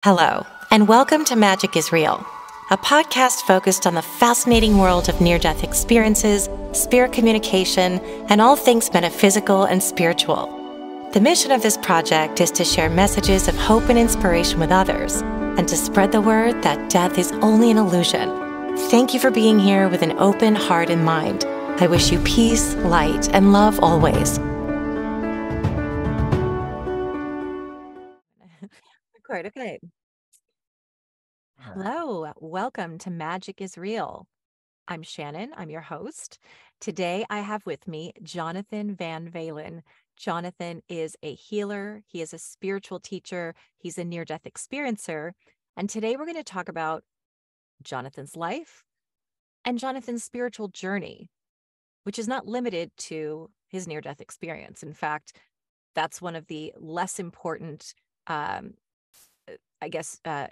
Hello, and welcome to Magic is Real, a podcast focused on the fascinating world of near-death experiences, spirit communication, and all things metaphysical and spiritual. The mission of this project is to share messages of hope and inspiration with others, and to spread the word that death is only an illusion. Thank you for being here with an open heart and mind. I wish you peace, light, and love always. Great, okay. Hello, welcome to Magic is Real. I'm Shannon, I'm your host. Today I have with me Jonathan Van Valen. Jonathan is a healer, he is a spiritual teacher, he's a near-death experiencer, and today we're going to talk about Jonathan's life and Jonathan's spiritual journey, which is not limited to his near-death experience. In fact, that's one of the less important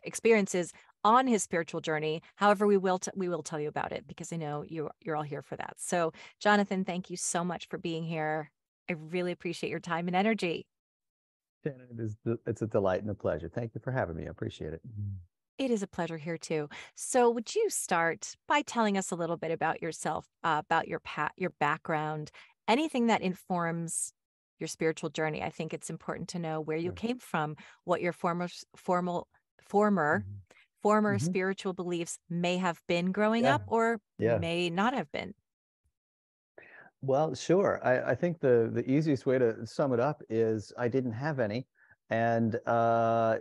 experiences on his spiritual journey. However, we will tell you about it because I know you're all here for that. So, Jonathan, thank you so much for being here. I really appreciate your time and energy. Shannon, it's a delight and a pleasure. Thank you for having me. I appreciate it. It is a pleasure here too. So, would you start by telling us a little bit about yourself, about your background, anything that informs your spiritual journey? I think it's important to know where you came from, what your former spiritual beliefs may have been growing up or may not have been. Well, sure. I think the easiest way to sum it up is I didn't have any. And I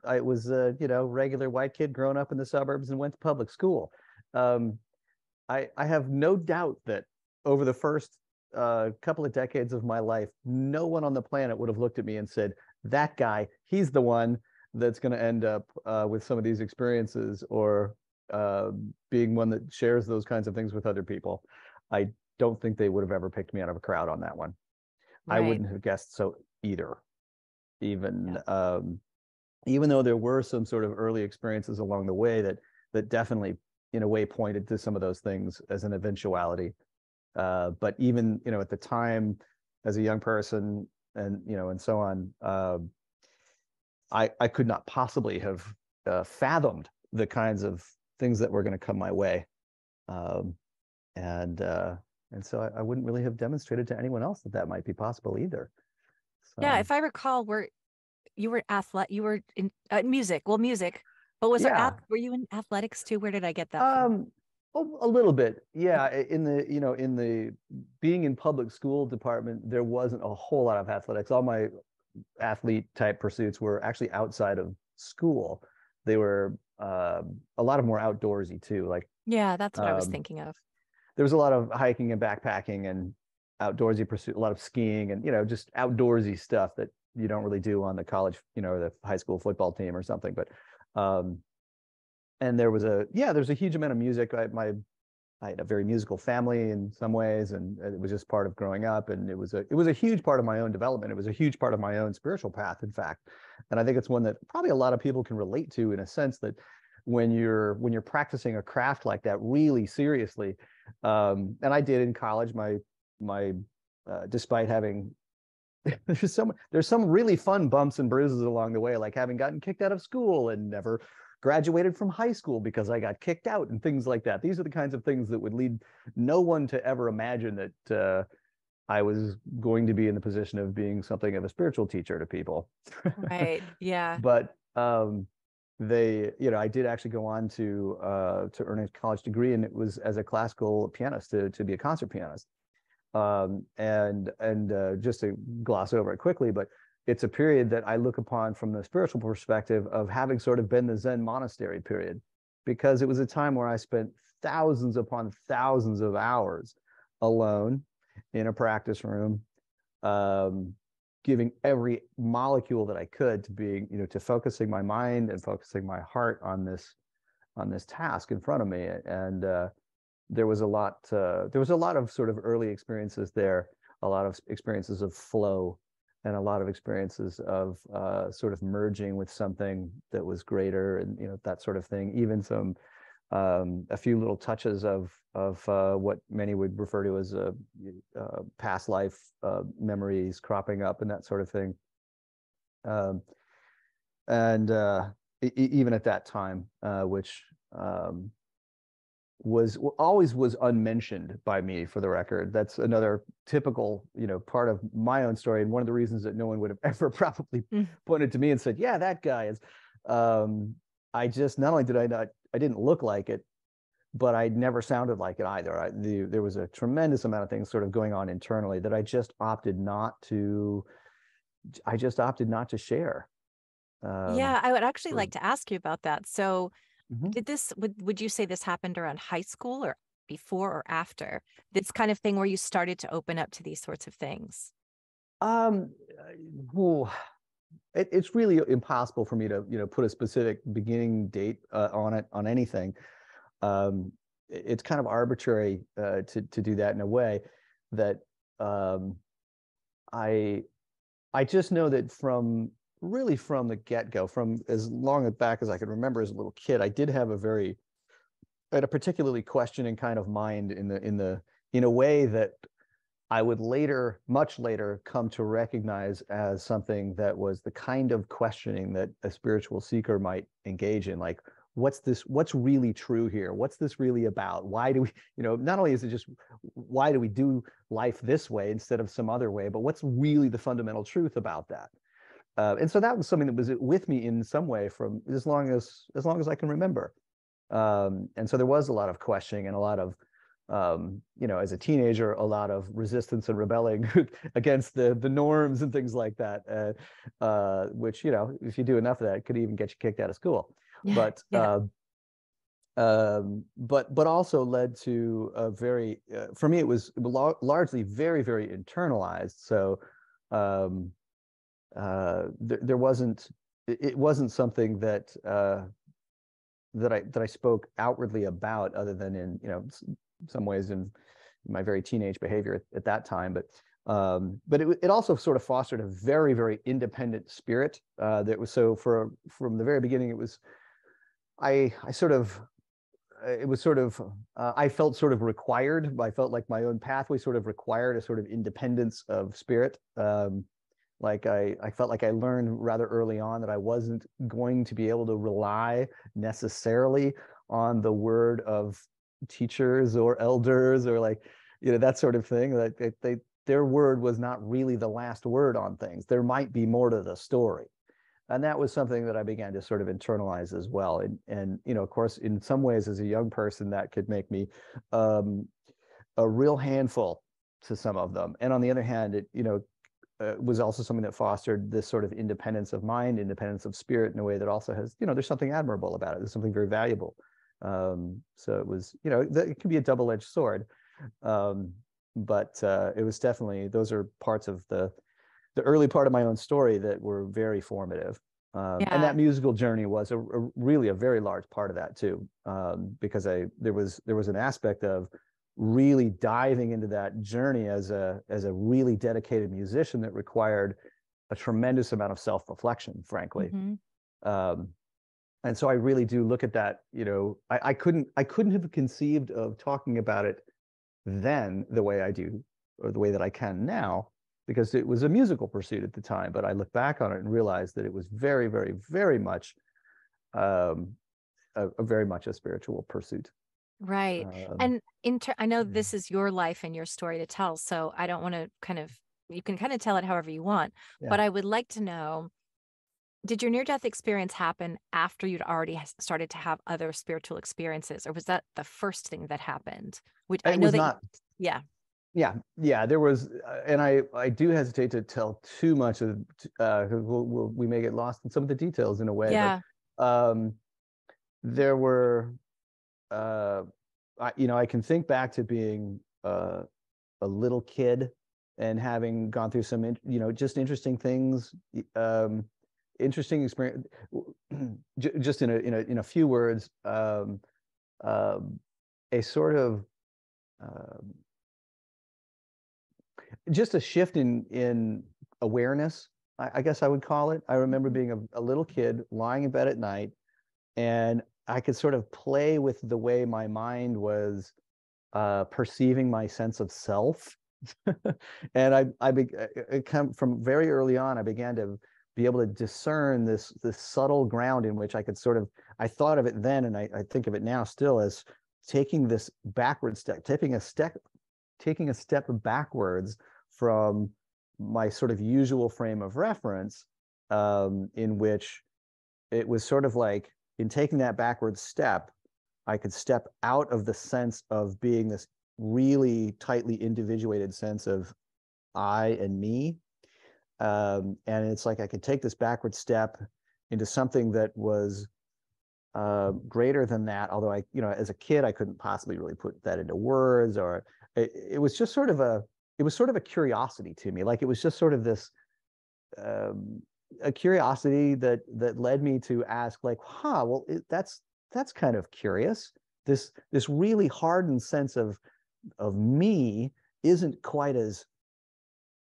was a regular white kid growing up in the suburbs and went to public school. I have no doubt that over the first couple of decades of my life, no one on the planet would have looked at me and said, that guy, he's the one that's going to end up with some of these experiences or being one that shares those kinds of things with other people. I don't think they would have ever picked me out of a crowd on that one. Right. I wouldn't have guessed so either. Even though there were some sort of early experiences along the way that definitely in a way pointed to some of those things as an eventuality. But even, at the time as a young person and so on, I could not possibly have fathomed the kinds of things that were going to come my way. And so I wouldn't really have demonstrated to anyone else that might be possible either. So, yeah, if I recall, you were in music. Well, music, but were you in athletics too? Where did I get that from? A little bit, yeah. In the being in public school department, there wasn't a whole lot of athletics. All my athlete type pursuits were actually outside of school. They were a lot of more outdoorsy too. Like that's what I was thinking of. There was a lot of hiking and backpacking and outdoorsy pursuit, a lot of skiing and just outdoorsy stuff that you don't really do on the college, the high school football team or something. But and there's a huge amount of music. I had a very musical family in some ways, and it was just part of growing up. And it was a huge part of my own development. It was a huge part of my own spiritual path, in fact. And I think it's one that probably a lot of people can relate to, in a sense that when you're practicing a craft like that really seriously, and I did in college, my despite having there's some really fun bumps and bruises along the way, like having gotten kicked out of school and never graduated from high school because I got kicked out and things like that. These are the kinds of things that would lead no one to ever imagine that I was going to be in the position of being something of a spiritual teacher to people. Right. Yeah. But I did actually go on to earn a college degree, and it was as a classical pianist to be a concert pianist. And just to gloss over it quickly, but it's a period that I look upon from the spiritual perspective of having sort of been the Zen monastery period, because it was a time where I spent thousands upon thousands of hours alone in a practice room, giving every molecule that I could to being, to focusing my mind and focusing my heart on this task in front of me. And there was a lot of sort of early experiences there, a lot of experiences of flow, and a lot of experiences of sort of merging with something that was greater, and that sort of thing. Even some a few little touches of what many would refer to as past life memories cropping up and that sort of thing. And even at that time, which was always was unmentioned by me, for the record. That's another typical, part of my own story, and one of the reasons that no one would have ever probably pointed to me and said, yeah, that guy is. I just, not only did I didn't look like it, but I never sounded like it either. There was a tremendous amount of things sort of going on internally that I just opted not to share. Yeah, I would actually For, like to ask you about that. So Mhm. would you say this happened around high school or before or after? This kind of thing where you started to open up to these sorts of things? Um, well, it's really impossible for me to, put a specific beginning date on it, on anything. Um, it's kind of arbitrary to do that in a way that um, I I just know that from the get-go, from as long back as I can remember as a little kid, I had a particularly questioning kind of mind in a way that I would later, much later, come to recognize as something that was the kind of questioning that a spiritual seeker might engage in. Like, what's really true here? What's this really about? Why do we, not only is it just why do we do life this way instead of some other way, but what's really the fundamental truth about that? And so that was something that was with me in some way from as long as I can remember. And so there was a lot of questioning and a lot of as a teenager, a lot of resistance and rebelling against the norms and things like that, which, if you do enough of that, it could even get you kicked out of school. Yeah, But yeah. but also led to a very, for me, it was largely very, very internalized. So there wasn't, it wasn't something that I spoke outwardly about, other than in some ways in my very teenage behavior at that time. But it also sort of fostered a very, very independent spirit. That was, so from the very beginning, it was I sort of it was sort of I felt sort of required. I felt like my own pathway sort of required a sort of independence of spirit. Like I felt like I learned rather early on that I wasn't going to be able to rely necessarily on the word of teachers or elders, or like, that sort of thing. That their word was not really the last word on things. There might be more to the story. And that was something that I began to sort of internalize as well. And of course, in some ways, as a young person, that could make me a real handful to some of them. And on the other hand, it was also something that fostered this sort of independence of mind, independence of spirit, in a way that also has, there's something admirable about it. There's something very valuable. So it was, it can be a double-edged sword. But it was definitely, those are parts of the early part of my own story that were very formative. And Yeah. that musical journey was really a very large part of that too, because there was an aspect of really diving into that journey as a really dedicated musician that required a tremendous amount of self-reflection, frankly. Hmm. Um, and so I really do look at that. I couldn't have conceived of talking about it then the way I do, or the way that I can now, because it was a musical pursuit at the time. But I look back on it and realize that it was very, very, very much very much a spiritual pursuit. Right. Um, And I know yeah. this is your life and your story to tell, so I don't want to you can kind of tell it however you want, Yeah. but I would like to know, did your near-death experience happen after you'd already started to have other spiritual experiences, or was that the first thing that happened? Which I It know was that not. yeah. Yeah, there was, and I do hesitate to tell too much of, we may get lost in some of the details in a way, but Yeah. um, there were, I can think back to being a little kid and having gone through some, just interesting things, interesting experience. Just in a few words, um, a sort of um, just a shift in awareness, I guess I would call it. I remember Mhm. being a little kid lying in bed at night, and I could sort of play with the way my mind was perceiving my sense of self. And I come from very early on. I began to be able to discern this subtle ground in which I could sort of, I thought of it then, and I think of it now still as taking this backward step, taking a step backwards from my sort of usual frame of reference, in which it was sort of like, in taking that backward step, I could step out of the sense of being this really tightly individuated sense of I and me. And it's like I could take this backward step into something that was greater than that. Although I, as a kid, I couldn't possibly really put that into words, or it was just sort of a curiosity to me. Like it was just sort of this, a curiosity that led me to ask, like, well, that's kind of curious. This really hardened sense of me isn't quite as,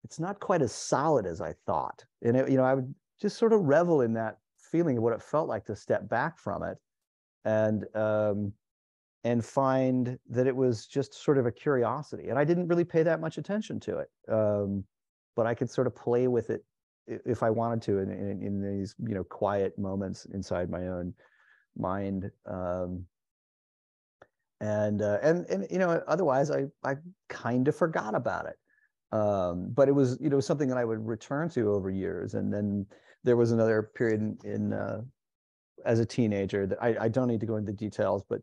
it's not quite as solid as I thought. And I would just sort of revel in that feeling of what it felt like to step back from it, and find that it was just sort of a curiosity. And I didn't really pay that much attention to it, but I could sort of play with it if I wanted to in these quiet moments inside my own mind. And otherwise I kind of forgot about it. But it was something that I would return to over years. And then there was another period in as a teenager that I don't need to go into details, but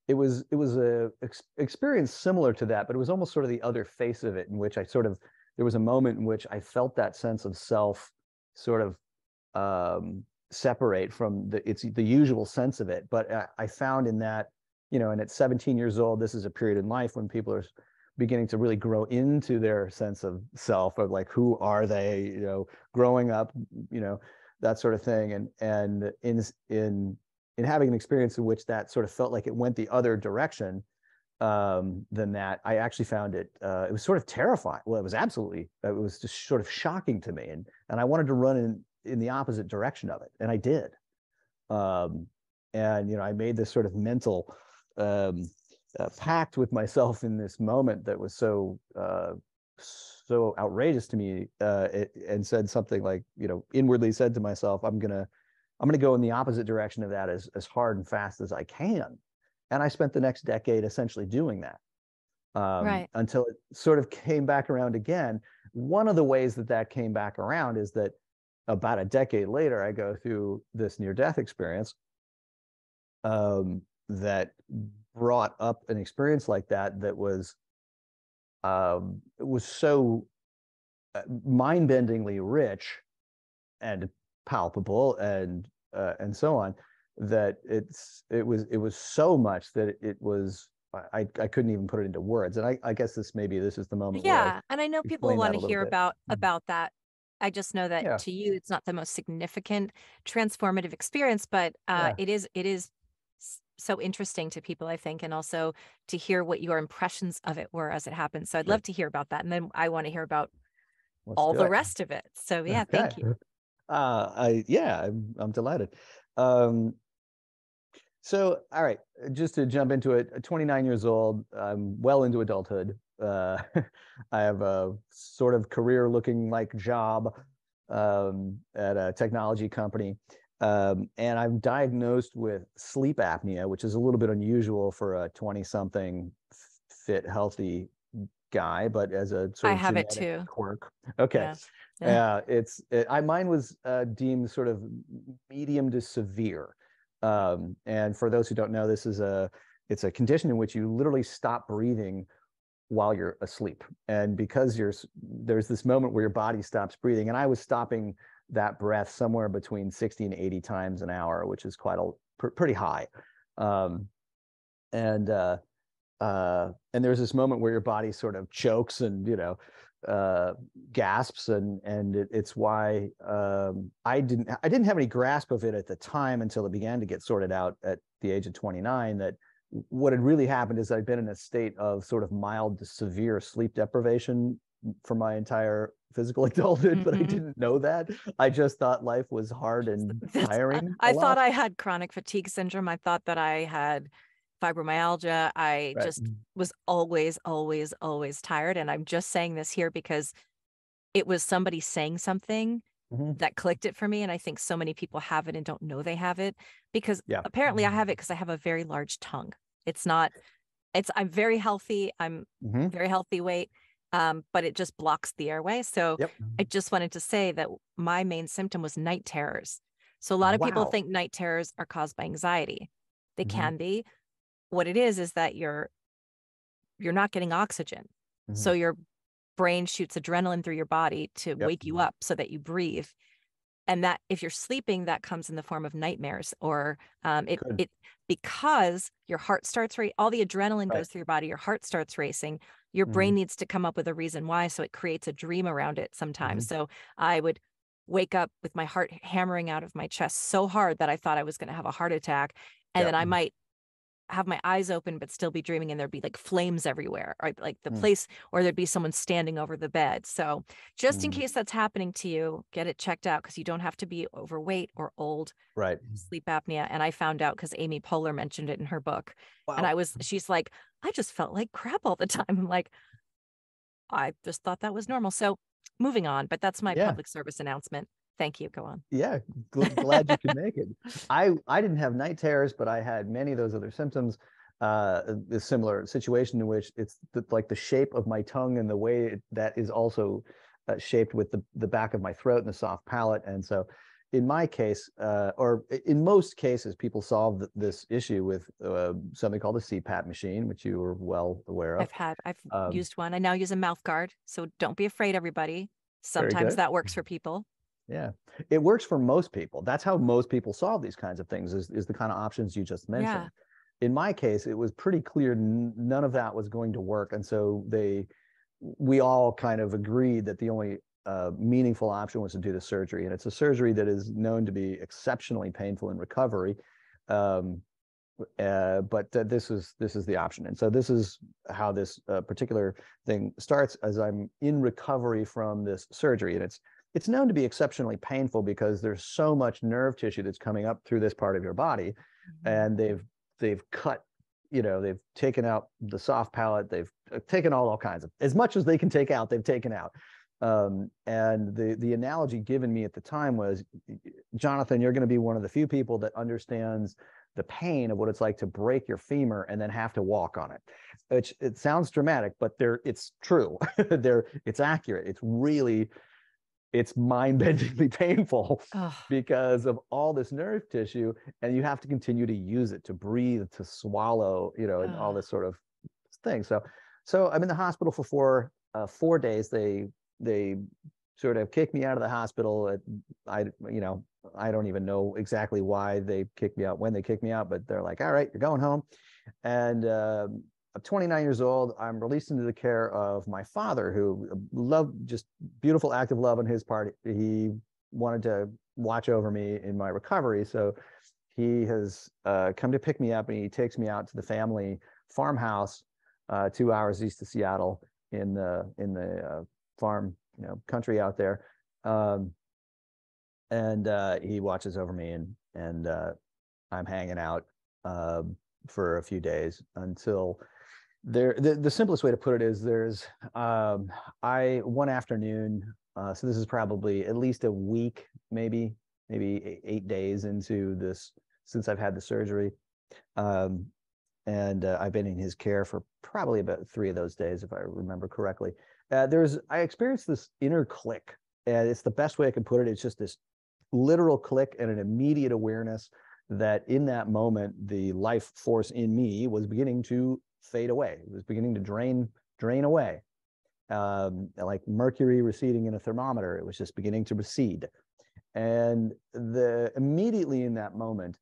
it was a experience similar to that, but it was almost sort of the other face of it, in which there was a moment in which I felt that sense of self sort of separate from the usual sense of it. But I found in that, and at 17 years old, this is a period in life when people are beginning to really grow into their sense of self, of like, who are they, growing up, that sort of thing. And in having an experience in which that sort of felt like it went the other direction, than that, I actually found it was sort of terrifying. Well, it was just sort of shocking to me, and I wanted to run in the opposite direction of it, and I did. And I made this sort of mental pact with myself in this moment that was so outrageous to me, and said something like, inwardly said to myself, I'm gonna go in the opposite direction of that as hard and fast as I can. And I spent the next decade essentially doing that, Right. until it sort of came back around again. One of the ways that came back around is that about a decade later, I go through this near-death experience, that brought up an experience like that was so mind-bendingly rich and palpable and so on, that it was so much that it was, I couldn't even put it into words. And I guess this is the moment where I Yeah. And I know people explain want that to a little hear bit. about that. I just know that Yeah, to you, it's not the most significant transformative experience, but yeah, it is so interesting to people, I think, and also to hear what your impressions of it were as it happened. So I'd sure. love to hear about that. And then I want to hear about Let's all do the it. rest of it. So yeah, Okay. thank you. I'm delighted. So, all right, just to jump into it, 29 years old, I'm well into adulthood. I have a sort of career-looking like job, at a technology company, and I'm diagnosed with sleep apnea, which is a little bit unusual for a 20-something fit, healthy guy, but as a sort I of have it genetic too. quirk. Okay. Yeah. Yeah. Mine was deemed sort of medium to severe. And for those who don't know, it's a condition in which you literally stop breathing while you're asleep. And because there's this moment where your body stops breathing, and I was stopping that breath somewhere between 60 and 80 times an hour, which is pretty high. Um, and there's this moment where your body sort of chokes and gasps, and it's why I didn't have any grasp of it at the time until it began to get sorted out at the age of 29, that what had really happened is I'd been in a state of sort of mild to severe sleep deprivation for my entire physical adulthood, but I Hmm. didn't know that. I just thought life was hard and That's, tiring a I thought lot. I had chronic fatigue syndrome. I thought that I had fibromyalgia. I Right. just was always, always, always tired. And I'm just saying this here because it was somebody saying something that clicked it for me. And I think so many people have it and don't know they have it, because Yeah. apparently I have it because I have a very large tongue. I'm very healthy. I'm Hmm. very healthy weight. But it just blocks the airway. So Yep. I just wanted to say that my main symptom was night terrors. So a lot of people Wow. think night terrors are caused by anxiety. They Hmm. can be. What it is that you're not getting oxygen. Hmm. So your brain shoots adrenaline through your body to Yep. wake you up so that you breathe. And that if you're sleeping, that comes in the form of nightmares, or Good. it because your heart starts all the adrenaline Right. goes through your body, your heart starts racing, your Hmm. brain needs to come up with a reason why, so it creates a dream around it Hmm. sometimes. So I would wake up with my heart hammering out of my chest so hard that I thought I was going to have a heart attack, and then Yep. I might have my eyes open but still be dreaming, and there'd be like flames everywhere, or like the Mm. place, or there'd be someone standing over the bed. So just in Mm. case that's happening to you, get it checked out, because you don't have to be overweight or old, Right. sleep apnea. And I found out because Amy Poehler mentioned it in her book, and Wow. she's like, I just felt like crap all the time. I'm like, I just thought that was normal. So moving on, but that's my Yeah. public service announcement. Thank you. Go on. Yeah. Glad you could make it. I didn't have night terrors, but I had many of those other symptoms. A similar situation in which it's like the shape of my tongue and the way that is also shaped with the back of my throat and the soft palate. And so, in my case, or in most cases, people solve this issue with something called a CPAP machine, which you were well aware of. I've Um, used one. I now use a mouth guard. So don't be afraid, everybody. very Sometimes good. that works for people. Yeah, it works for most people. That's how most people solve these kinds of things, is the kind of options you just Yeah. mentioned. In my case, it was pretty clear none of that was going to work. And so we all kind of agreed that the only meaningful option was to do the surgery. And it's a surgery that is known to be exceptionally painful in recovery. Um, but this is the option. And so this is how this particular thing starts, as I'm in recovery from this surgery. And it's known to be exceptionally painful because there's so much nerve tissue that's coming up through this part of your body. And they've cut, they've taken out the soft palate, they've taken all kinds of, as much as they can take out, they've taken out. And the analogy given me at the time was, Jonathan, you're going to be one of the few people that understands the pain of what it's like to break your femur and then have to walk on it. It sounds dramatic, but it's true. It's accurate. It's mind-bendingly painful Oh, because of all this nerve tissue, and you have to continue to use it to breathe, to swallow, and all oh, this sort of thing. So I'm in the hospital for 4 days. They sort of kicked me out of the hospital. I don't even know exactly why they kicked me out, when they kicked me out, but they're like, all right, you're going home. And I'm 29 years old. I'm released into the care of my father, who loved, just beautiful act of love on his part. He wanted to watch over me in my recovery. So he has come to pick me up, and he takes me out to the family farmhouse 2 hours east of Seattle in the farm, country out there. And he watches over me, and I'm hanging out for a few days until the simplest way to put it is I one afternoon, so this is probably at least a week, maybe 8 days into this, since I've had the surgery. And I've been in his care for probably about 3 of those days, if I remember correctly. I experienced this inner click, and it's the best way I can put it. It's just this literal click and an immediate awareness that in that moment, the life force in me was beginning to fade away. It was beginning to drain away. Like mercury receding in a thermometer, it was just beginning to recede. And immediately in that moment,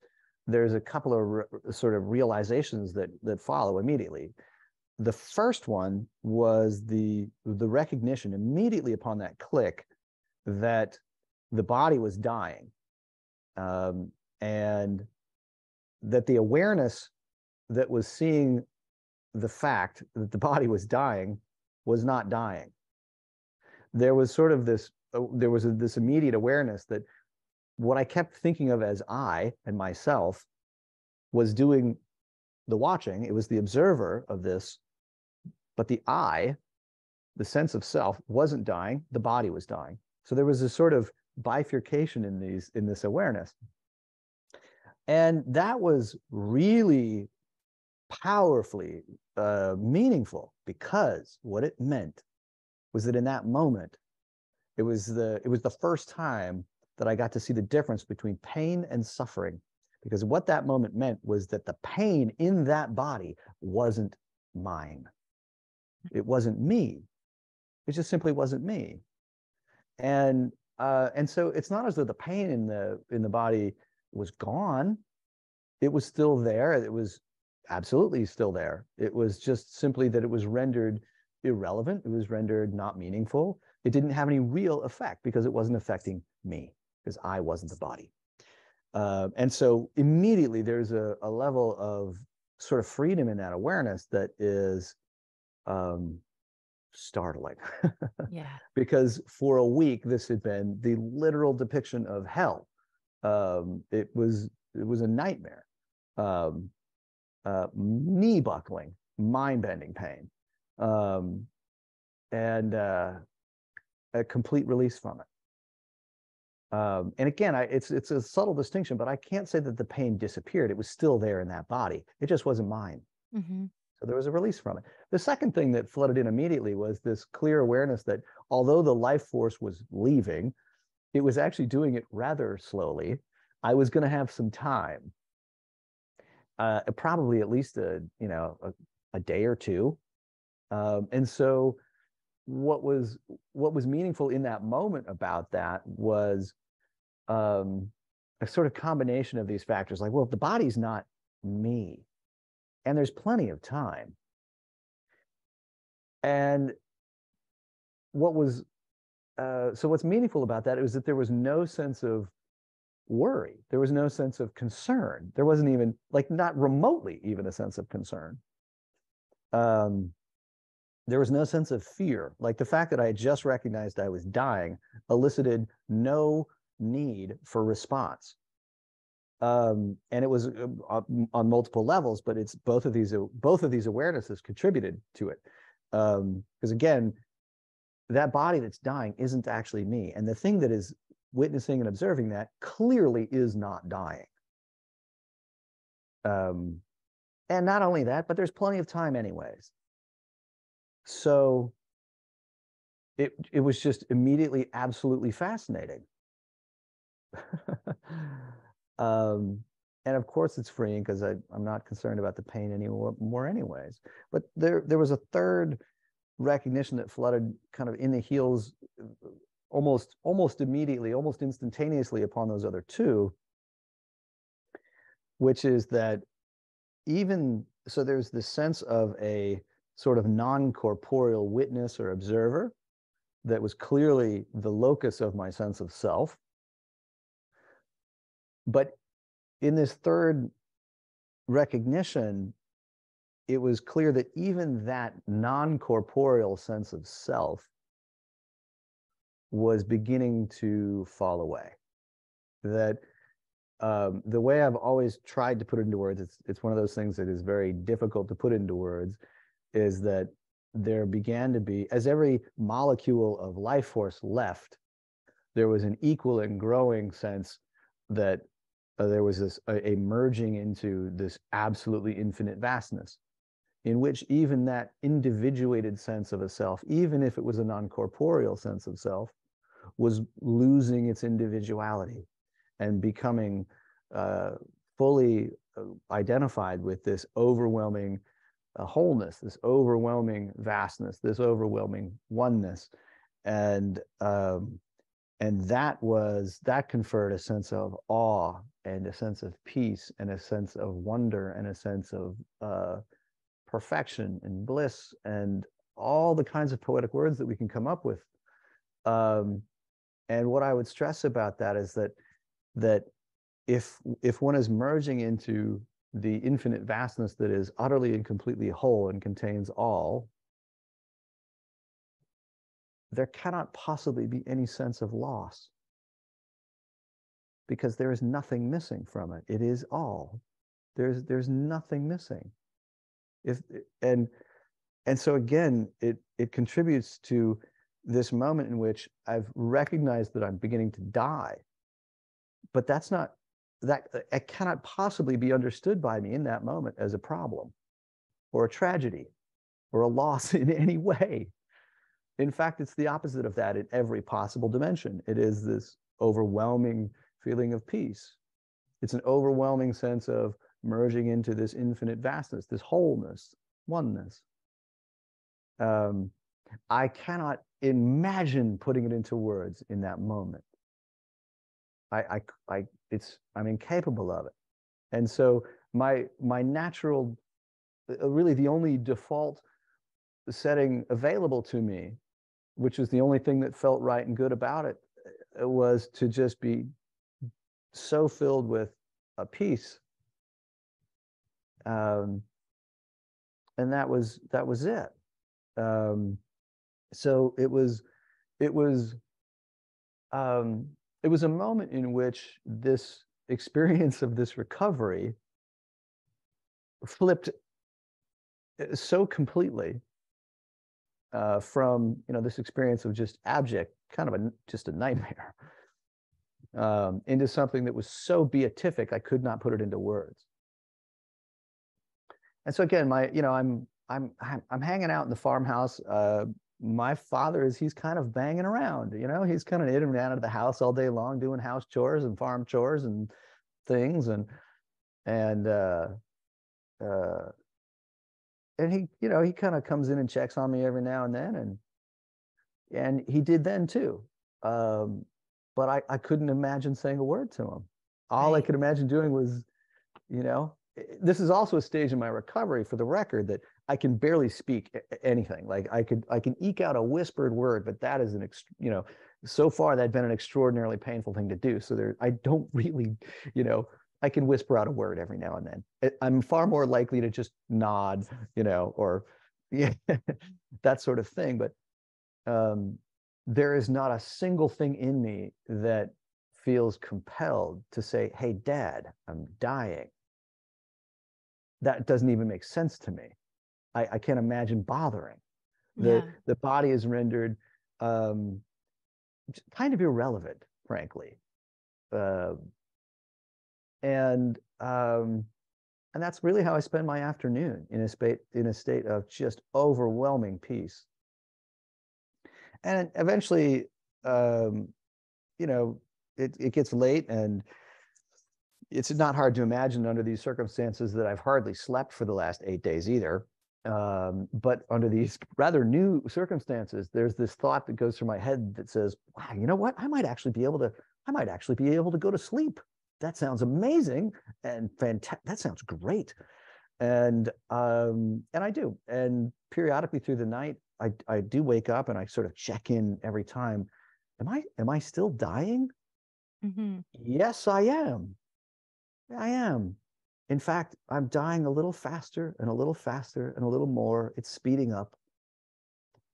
there's a couple of sort of realizations that follow immediately. The first one was the recognition immediately upon that click that the body was dying, and that the awareness that was seeing the fact that the body was dying was not dying. There was sort of this immediate awareness that what I kept thinking of as I and myself was doing the watching. It was the observer of this, but the I, the sense of self, wasn't dying. The body was dying. So there was this sort of bifurcation in this awareness. And that was really powerfully meaningful, because what it meant was that in that moment, it was the first time that I got to see the difference between pain and suffering. Because what that moment meant was that the pain in that body wasn't mine. It wasn't me. It just simply wasn't me. And so it's not as though the pain in the body was gone. It was still there. It was absolutely still there. It was just simply that it was rendered irrelevant. It was rendered not meaningful. It didn't have any real effect because it wasn't affecting me, because I wasn't the body. And so immediately there's a level of sort of freedom in that awareness that is startling. Yeah. Because for a week, this had been the literal depiction of hell. It was a nightmare. Knee buckling, mind-bending pain, and a complete release from it. And again, it's a subtle distinction, but I can't say that the pain disappeared. It was still there in that body. It just wasn't mine. Mm-hmm. So there was a release from it. The second thing that flooded in immediately was this clear awareness that although the life force was leaving, it was actually doing it rather slowly. I was going to have some time, probably at least a day or two. And so what was meaningful in that moment about that was a sort of combination of these factors. Like, well, the body's not me, and there's plenty of time. And what's meaningful about that is that there was no sense of worry. There was no sense of concern. There wasn't even, like, not remotely even a sense of concern. There was no sense of fear. Like, the fact that I had just recognized I was dying elicited no need for response. And it was on multiple levels, but it's both of these awarenesses contributed to it. Because again, that body that's dying isn't actually me. And the thing that is witnessing and observing that clearly is not dying. And not only that, but there's plenty of time anyways. So it was just immediately absolutely fascinating. And of course it's freeing, because I'm not concerned about the pain anymore anyways. But there was a third recognition that flooded kind of in the heels almost immediately, almost instantaneously upon those other two, which is that even so, there's this sense of a sort of non-corporeal witness or observer that was clearly the locus of my sense of self. But in this third recognition, it was clear that even that non-corporeal sense of self was beginning to fall away. That the way I've always tried to put it into words, it's one of those things that is very difficult to put into words, is that there began to be, as every molecule of life force left, there was an equal and growing sense that there was a merging into this absolutely infinite vastness, in which even that individuated sense of a self, even if it was a non-corporeal sense of self, was losing its individuality and becoming fully identified with this overwhelming wholeness, this overwhelming vastness, this overwhelming oneness. And that conferred a sense of awe and a sense of peace and a sense of wonder and a sense of perfection and bliss and all the kinds of poetic words that we can come up with. And what I would stress about that is that if one is merging into the infinite vastness that is utterly and completely whole and contains all, there cannot possibly be any sense of loss, because there is nothing missing from it. It is all. There's nothing missing. And so again, it contributes to this moment in which I've recognized that I'm beginning to die, but that's not, that it cannot possibly be understood by me in that moment as a problem or a tragedy or a loss in any way. In fact, it's the opposite of that in every possible dimension. It is this overwhelming feeling of peace. It's an overwhelming sense of merging into this infinite vastness, this wholeness, oneness. I cannot imagine putting it into words in that moment. I'm incapable of it. And so my natural, really the only default setting available to me, which was the only thing that felt right and good about it, was to just be so filled with a peace. And that was it. So it was a moment in which this experience of this recovery flipped so completely from, this experience of just abject, kind of just a nightmare, into something that was so beatific I could not put it into words. And so again, I'm hanging out in the farmhouse. My father he's kind of banging around, he's kind of in and out of the house all day long, doing house chores and farm chores and things. And he kind of comes in and checks on me every now and then. And he did then too. But I couldn't imagine saying a word to him. All I could imagine doing was, this is also a stage in my recovery, for the record, that I can barely speak anything. Like I can eke out a whispered word, but that is so far that's been an extraordinarily painful thing to do. So I don't really, I can whisper out a word every now and then. I'm far more likely to just nod, or that sort of thing. But there is not a single thing in me that feels compelled to say, "Hey, Dad, I'm dying." That doesn't even make sense to me. I can't imagine bothering. The body is rendered kind of irrelevant, frankly, and that's really how I spend my afternoon, in a state of just overwhelming peace. And eventually, it gets late, and it's not hard to imagine under these circumstances that I've hardly slept for the last 8 days either. But under these rather new circumstances, there's this thought that goes through my head that says, "Wow, you know what? I might actually be able to go to sleep. That sounds amazing and fantastic. That sounds great." And I do. And periodically through the night, I do wake up and I sort of check in every time. Am I still dying? Mm-hmm. Yes, I am. I am. In fact, I'm dying a little faster and a little faster and a little more. It's speeding up.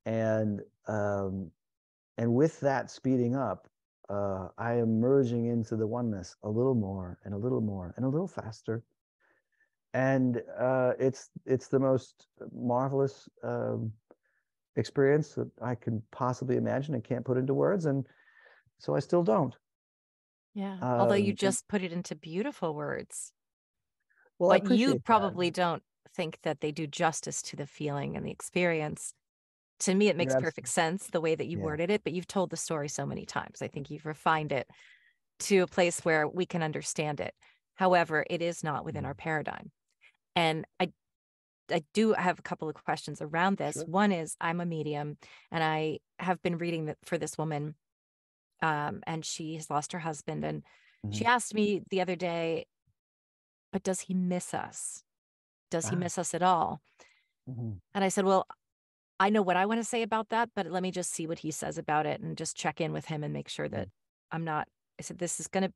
And with that speeding up, I am merging into the oneness a little more and a little more and a little faster. And it's the most marvelous experience that I can possibly imagine. I can't put into words, and so I still don't. Yeah. Although you just put it into beautiful words. Well, I But you appreciate probably that. don't think that they do justice to the feeling and the experience. To me, it makes perfect sense the way that you worded it, but you've told the story so many times. I think you've refined it to a place where we can understand it. However, it is not within our paradigm. And I do have a couple of questions around this. Sure. One is, I'm a medium, and I have been reading for this woman, and she has lost her husband. And she asked me the other day, but does he miss us? Does he miss us at all? And I said, well, I know what I want to say about that, but let me just see what he says about it and just check in with him and make sure that I'm not, I said, this is going to,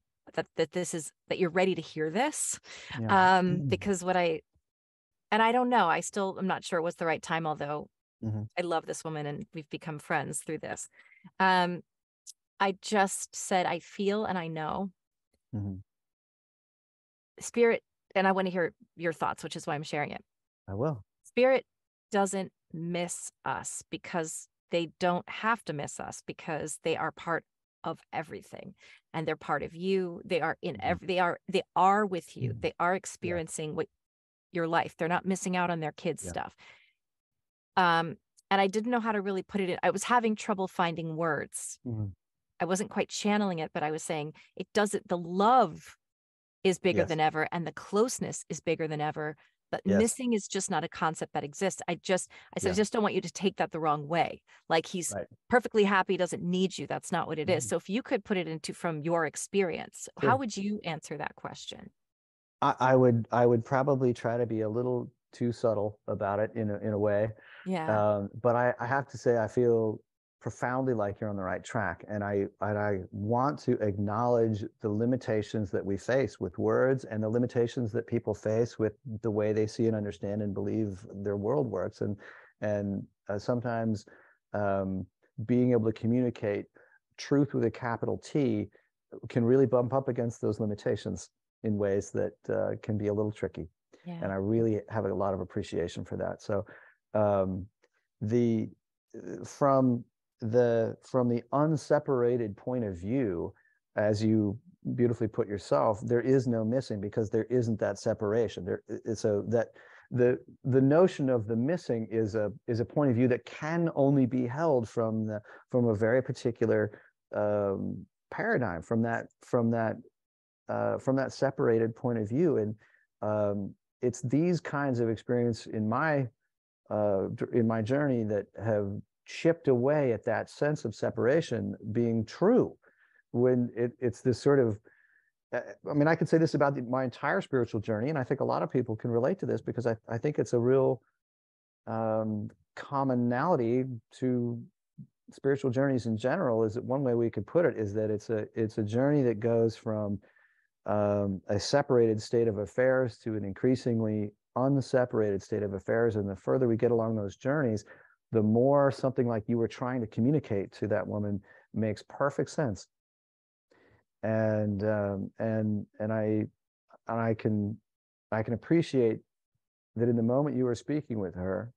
that you're ready to hear this. Because and I don't know, I'm not sure it was the right time, although I love this woman and we've become friends through this. I just said, I feel and I know. Spirit, and I want to hear your thoughts, which is why I'm sharing it. I will. Spirit doesn't miss us because they don't have to miss us because they are part of everything, and they're part of you. They are in every, they are with you. They are Yeah. experiencing what your life. They're not missing out on their kids' Yeah. stuff. And I didn't know how to really put it in. I was having trouble finding words. Mhm. I wasn't quite channeling it, but I was saying it doesn't, the love is bigger Yes. than ever and the closeness is bigger than ever. But Yes. missing is just not a concept that exists. I said, I Yeah. just don't want you to take that the wrong way. Like he's Right. perfectly happy, doesn't need you. That's not what it is. Mhm. So if you could put it into from your experience, how Sure. would you answer that question? I would probably try to be a little too subtle about it in a way. Yeah. But I have to say, I feel profoundly like you're on the right track. And I want to acknowledge the limitations that we face with words and the limitations that people face with the way they see and understand and believe their world works. And sometimes um, being able to communicate truth with a capital T can really bump up against those limitations in ways that can be a little tricky. And Yeah. I really have a lot of appreciation for that. So um, the from the unseparated point of view, as you beautifully put yourself, there is no missing because there isn't that separation. So that the notion of the missing is a point of view that can only be held from a very particular paradigm, from that separated point of view. And it's these kinds of experience in my journey that have chipped away at that sense of separation being true. When it's this sort of, I mean, I could say this about my entire spiritual journey, and I think a lot of people can relate to this because I think it's a real commonality to spiritual journeys in general. Is that one way we could put it? Is that it's a journey that goes from a separated state of affairs to an increasingly unseparated state of affairs. And the further we get along those journeys, the more something like you were trying to communicate to that woman makes perfect sense. And I can appreciate that in the moment you were speaking with her,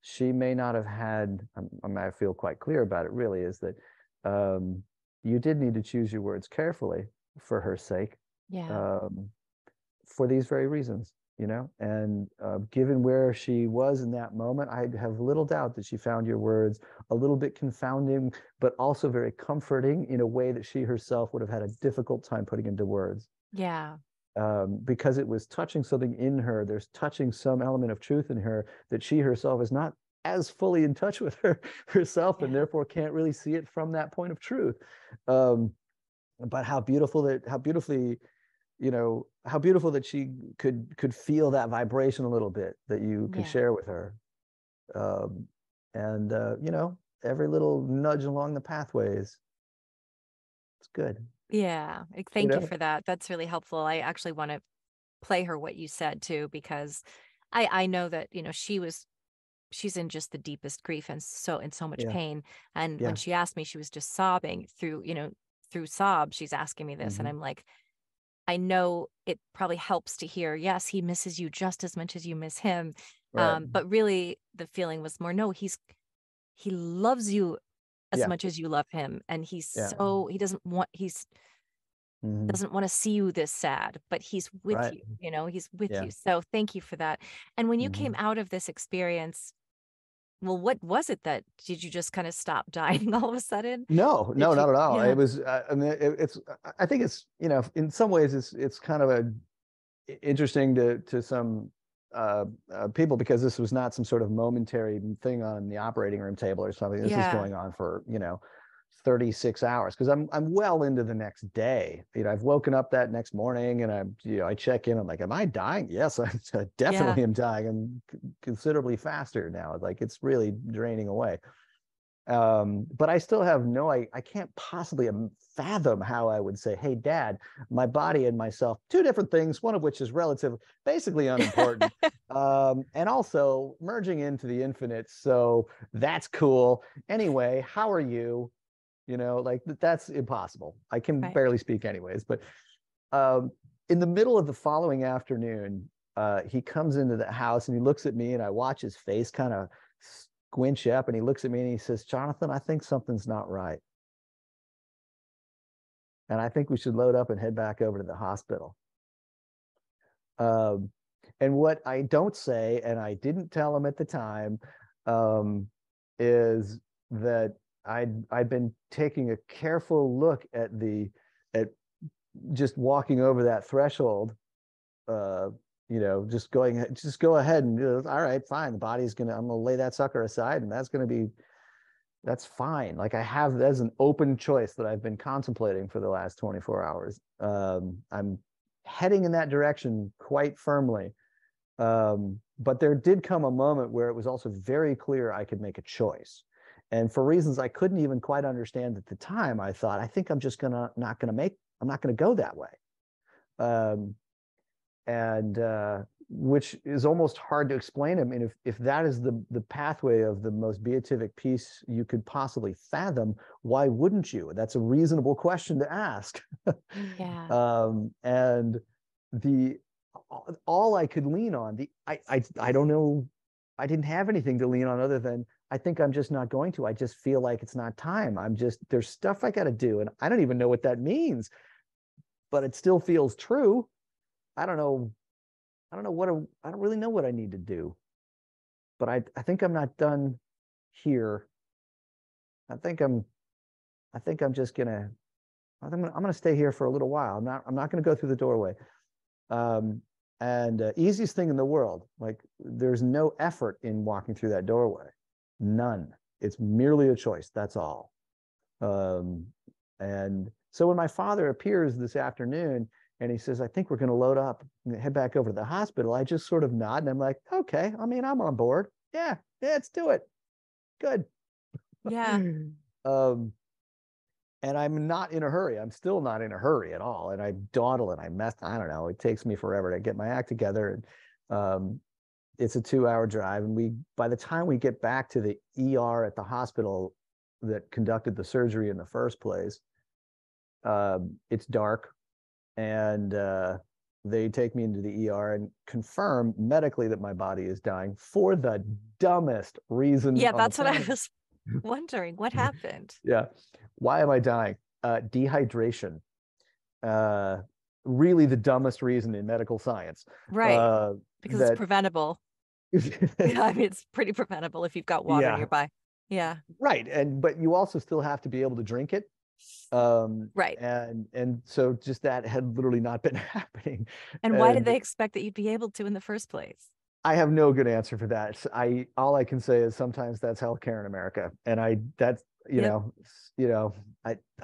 she may not have had. I feel quite clear about it. Really, is that you did need to choose your words carefully for her sake, Yeah. um, for these very reasons, and given where she was in that moment, I have little doubt that she found your words a little bit confounding, but also very comforting in a way that she herself would have had a difficult time putting into words. Yeah. Because it was touching something in her. There's touching some element of truth in her that she herself is not as fully in touch with herself, and Yeah. therefore can't really see it from that point of truth. But how beautiful that she could feel that vibration a little bit that you could Yeah. share with her. Um, and every little nudge along the pathways, it's good. Yeah. You Thank you know? for that. That's really helpful. I actually want to play her what you said too, because I know that, she's in just the deepest grief and so much Yeah. pain. And when Yeah. she asked me, she was just sobbing through sobs. She's asking me this. And Hmm. I'm like, I know it probably helps to hear, yes, he misses you just as much as you miss him. Right. But really the feeling was more, no, he loves you as Yeah. much as you love him. And Yeah. he Hmm. doesn't want to see you this sad, but he's with Right. you, he's with Yeah. you. So thank you for that. And when you came Hmm. out of this experience, well, what was it that did you just kind of stop dying all of a sudden? No, no, Did you, not at all. It yeah, was. I mean, it's. I think it's. In some ways, it's kind of interesting to some people, because this was not some sort of momentary thing on the operating room table or something. This is yeah, going on for 36 hours, because I'm well into the next day. I've woken up that next morning and I check in. I'm like, am I dying? Yes, I yeah, definitely am dying, and considerably faster now. Like, it's really draining away. But I still have I can't possibly fathom how I would say, hey, Dad, my body and myself, two different things, one of which is basically unimportant, and also merging into the infinite. So that's cool. Anyway, how are you? Like, that's impossible. I can right. barely speak anyways. But um, in the middle of the following afternoon, he comes into the house and he looks at me, and I watch his face kind of squinch up and he looks at me and he says, Jonathan, I think something's not right. And I think we should load up and head back over to the hospital. And what I don't say, and I didn't tell him at the time, is that I'd been taking a careful look at just walking over that threshold, just go ahead and all right, fine. I'm gonna lay that sucker aside, and that's fine. Like there's an open choice that I've been contemplating for the last 24 hours. I'm heading in that direction quite firmly. But there did come a moment where it was also very clear I could make a choice. And for reasons I couldn't even quite understand at the time, I thought, I think I'm just not gonna go that way. Which is almost hard to explain. I mean, if that is the pathway of the most beatific peace you could possibly fathom, why wouldn't you? That's a reasonable question to ask. Yeah. And all I could lean on, I don't know, I didn't have anything to lean on other than I think I'm just not going to. I just feel like it's not time. There's stuff I got to do, and I don't even know what that means, but it still feels true. I don't really know what I need to do, but I think I'm not done here. I think I'm just gonna I'm gonna stay here for a little while. I'm not gonna go through the doorway. Easiest thing in the world. Like there's no effort in walking through that doorway. None. It's merely a choice. That's all. And so when my father appears this afternoon and he says, I think we're going to load up and head back over to the hospital, I just sort of nod and I'm like, okay, I mean, I'm on board. Yeah, let's do it. Good. Yeah. And I'm not in a hurry. I'm still not in a hurry at all. And I dawdle and I don't know. It takes me forever to get my act together. And it's a 2-hour drive. And by the time we get back to the ER at the hospital that conducted the surgery in the first place, it's dark. And they take me into the ER and confirm medically that my body is dying for the dumbest reason. Yeah, that's what I was wondering. What happened? Yeah. Why am I dying? Dehydration. Really the dumbest reason in medical science. Right. Because it's preventable. Yeah, I mean, it's pretty preventable if you've got water nearby. Yeah. Right. But you also still have to be able to drink it. Right. And so just that had literally not been happening. And why did they expect that you'd be able to in the first place? I have no good answer for that. All I can say is sometimes that's healthcare in America. And I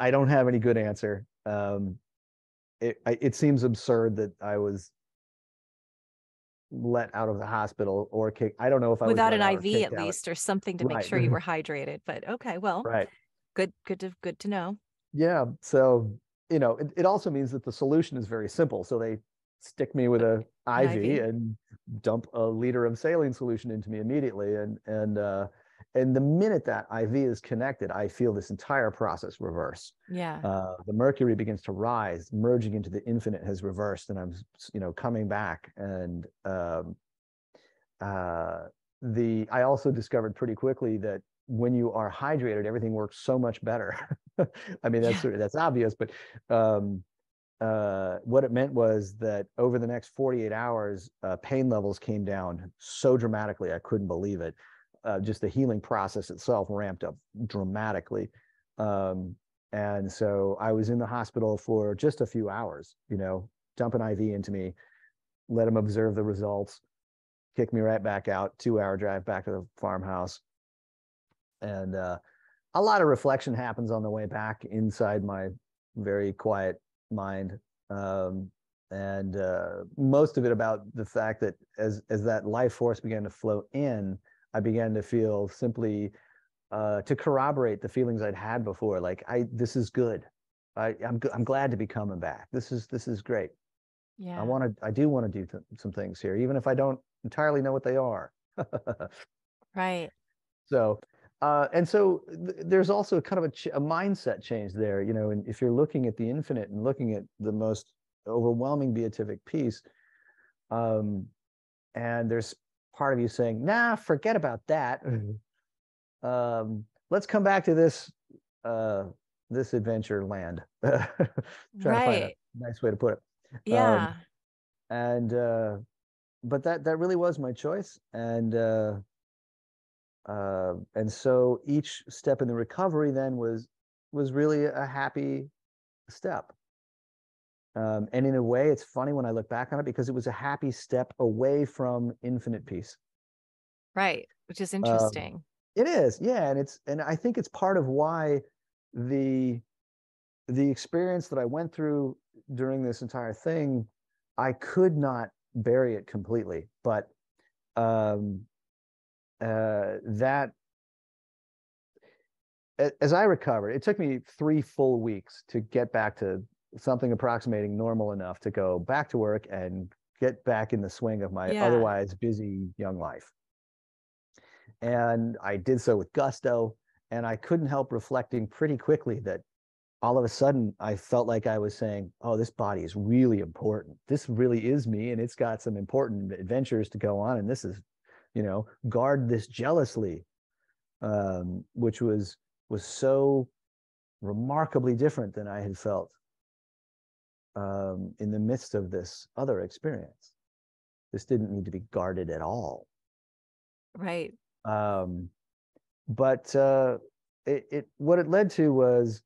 don't have any good answer. It seems absurd that I was let out of the hospital or kicked. I don't know if I without was an IV at least or something to make sure you were hydrated. But okay, well, right. Good to know. Yeah. So, it also means that the solution is very simple. So they stick me with an IV and dump a liter of saline solution into me immediately. And the minute that IV is connected, I feel this entire process reverse. Yeah. The mercury begins to rise, merging into the infinite has reversed, and I'm, coming back. And I also discovered pretty quickly that when you are hydrated, everything works so much better. I mean, that's obvious, but what it meant was that over the next 48 hours, pain levels came down so dramatically, I couldn't believe it. Just the healing process itself ramped up dramatically. And so I was in the hospital for just a few hours, dump an IV into me, let them observe the results, kick me right back out, 2-hour drive back to the farmhouse. And a lot of reflection happens on the way back inside my very quiet mind. And most of it about the fact that as that life force began to flow in, I began to feel simply to corroborate the feelings I'd had before. Like this is good. I'm glad to be coming back. This is great. Yeah. I do want to do some things here, even if I don't entirely know what they are. Right. So, there's also kind of a mindset change there, and if you're looking at the infinite and looking at the most overwhelming beatific peace, and there's part of you saying, nah, forget about that. let's come back to this adventure land. Trying to find a Right. nice way to put it. Yeah. And but that really was my choice, and so each step in the recovery then was really a happy step. And in a way, it's funny when I look back on it because it was a happy step away from infinite peace. Right. Which is Um, interesting. it is, yeah, and I think it's part of why the the experience that I went through during this entire thing, I could not bury it completely, but um, that as I recovered, it took me 3 full weeks to get back to something approximating normal enough to go back to work and get back in the swing of my Yeah. otherwise busy young life. And I did so with gusto. And I couldn't help reflecting pretty quickly that all of a sudden I felt like I was saying, oh, this body is really important. This really is me. And it's got some important adventures to go on. And this is, guard this jealously, which was so remarkably different than I had felt in the midst of this other experience. This didn't need to be guarded at all. Right. Um, but it what it led to was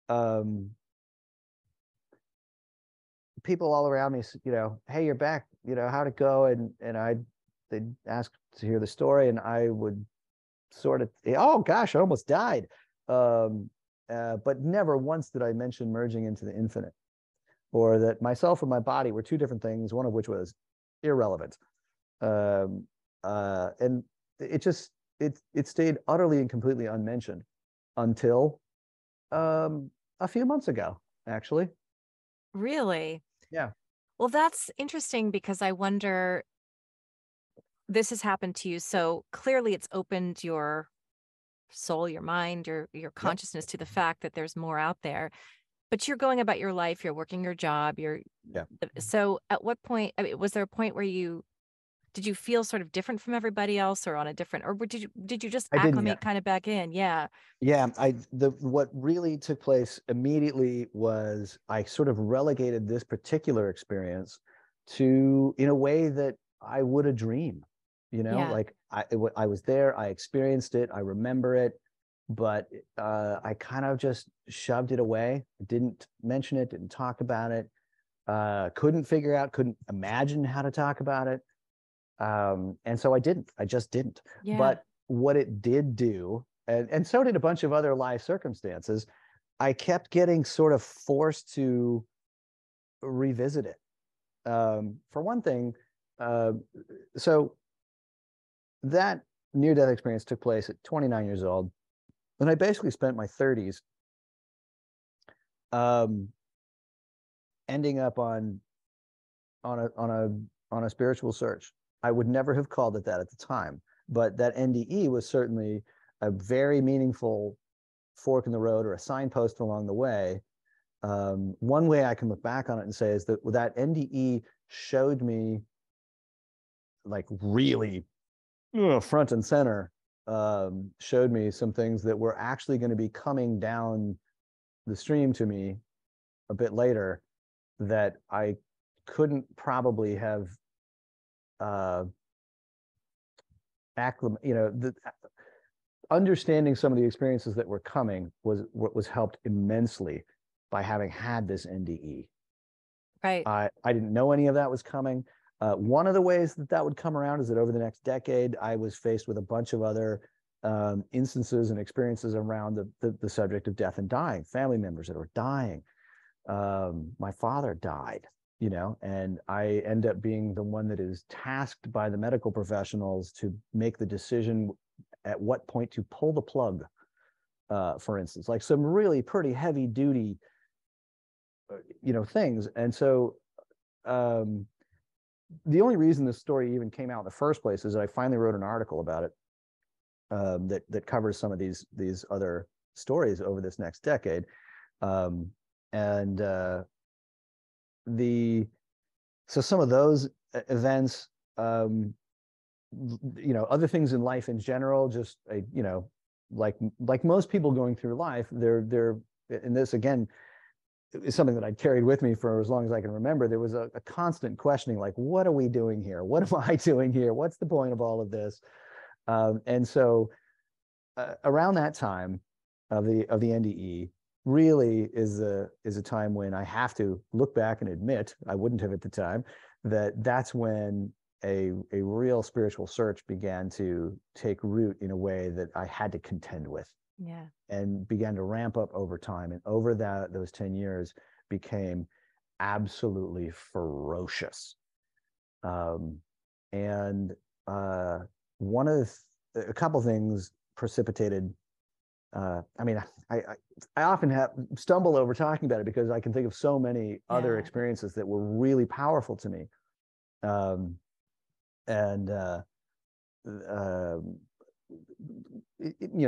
um, people all around me, hey, you're back. How'd it go? And they'd ask to hear the story, and I would sort of, oh gosh, I almost died. But never once did I mention merging into the infinite, or that myself and my body were two different things, one of which was irrelevant. Um, and it just it stayed utterly and completely unmentioned until a few months ago, actually. Really. Yeah. Well, that's interesting because I wonder, this has happened to you. So clearly it's opened your soul, your mind, your Yep. consciousness to the fact that there's more out there. But you're going about your life, you're working your job, Yeah. so at what point, I mean, was there a point where did you feel sort of different from everybody else or on a different, or did you just I didn't acclimate yet. kind of back in? Yeah. Yeah, what really took place immediately was I sort of relegated this particular experience to in a way that I would a dream, Yeah. like I was there, I experienced it, I remember it, but I kind of just shoved it away, didn't mention it, didn't talk about it, couldn't imagine how to talk about it. And so I just didn't. Yeah. But what it did do, and so did a bunch of other life circumstances, I kept getting sort of forced to revisit it. For one thing, uh, so that near death experience took place at 29 years old. And I basically spent my 30s um, ending up on a spiritual search. I would never have called it that at the time, but that NDE was certainly a very meaningful fork in the road or a signpost along the way. One way I can look back on it and say is that NDE showed me, like, really front and center, showed me some things that were actually going to be coming down the stream to me a bit later that I couldn't probably have uh, understanding some of the experiences that were coming was what was helped immensely by having had this NDE. Right. I didn't know any of that was coming. One of the ways that would come around is that over the next decade, I was faced with a bunch of other instances and experiences around the subject of death and dying, family members that were dying. My father died, and I end up being the one that is tasked by the medical professionals to make the decision at what point to pull the plug, for instance, like some really pretty heavy duty, things. And so um, the only reason this story even came out in the first place is that I finally wrote an article about it, that covers some of these other stories over this next decade. And so some of those events, other things in life in general, just like most people going through life, and this again is something that I'd carried with me for as long as I can remember. There was a constant questioning, like, what are we doing here? What am I doing here? What's the point of all of this? And so around that time of the NDE really is a time when I have to look back and admit, I wouldn't have at the time, that's when a real spiritual search began to take root in a way that I had to contend with. Yeah. And began to ramp up over time. And over those 10 years became absolutely ferocious. And one of a couple things precipitated. I mean, I often stumble over talking about it because I can think of so many other experiences that were really powerful to me.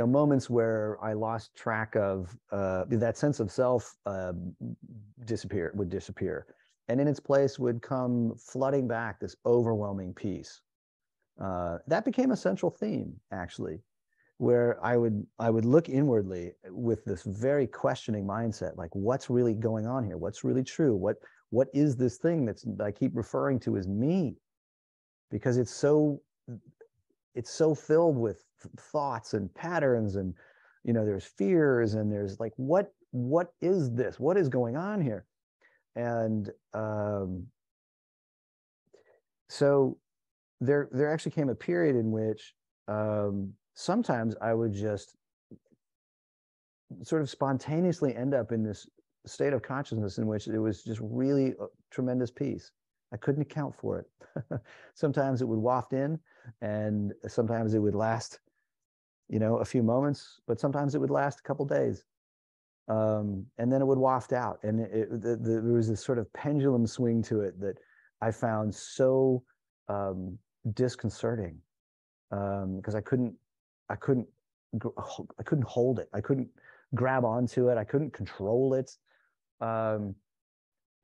Moments where I lost track of that sense of self would disappear. And in its place would come flooding back this overwhelming peace. That became a central theme, actually, where I would look inwardly with this very questioning mindset, like, what's really going on here? What's really true? What is this thing that I keep referring to as me? Because it's so filled with thoughts and patterns, and there's fears, and there's like, what is this? What is going on here? And so there actually came a period in which sometimes I would just sort of spontaneously end up in this state of consciousness in which it was just really tremendous peace. I couldn't account for it. Sometimes it would waft in, and sometimes it would last, a few moments, but sometimes it would last a couple days. And then it would waft out. And there was this sort of pendulum swing to it that I found so disconcerting, because I couldn't hold it. I couldn't grab onto it. I couldn't control it.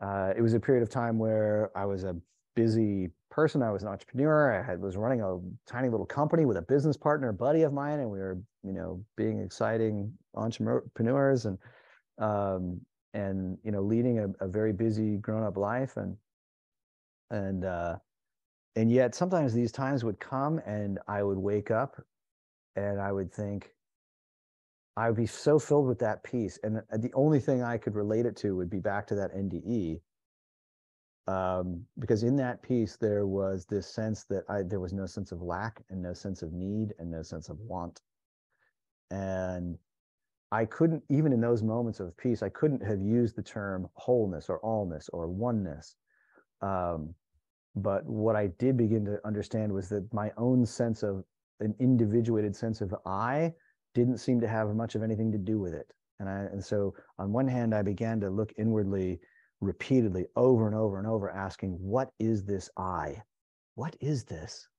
It was a period of time where I was a busy person. I was an entrepreneur. I was running a tiny little company with a business partner, a buddy of mine, and we were, being exciting entrepreneurs and leading a very busy grown-up life. And yet sometimes these times would come and I would wake up and I would think, I would be so filled with that peace. And the only thing I could relate it to would be back to that NDE. Because in that peace, there was this sense that there was no sense of lack and no sense of need and no sense of want. And I couldn't, even in those moments of peace, I couldn't have used the term wholeness or allness or oneness. But what I did begin to understand was that my own sense of an individuated sense of I didn't seem to have much of anything to do with it. And so on one hand, I began to look inwardly repeatedly over and over and over, asking, what is this I? What is this?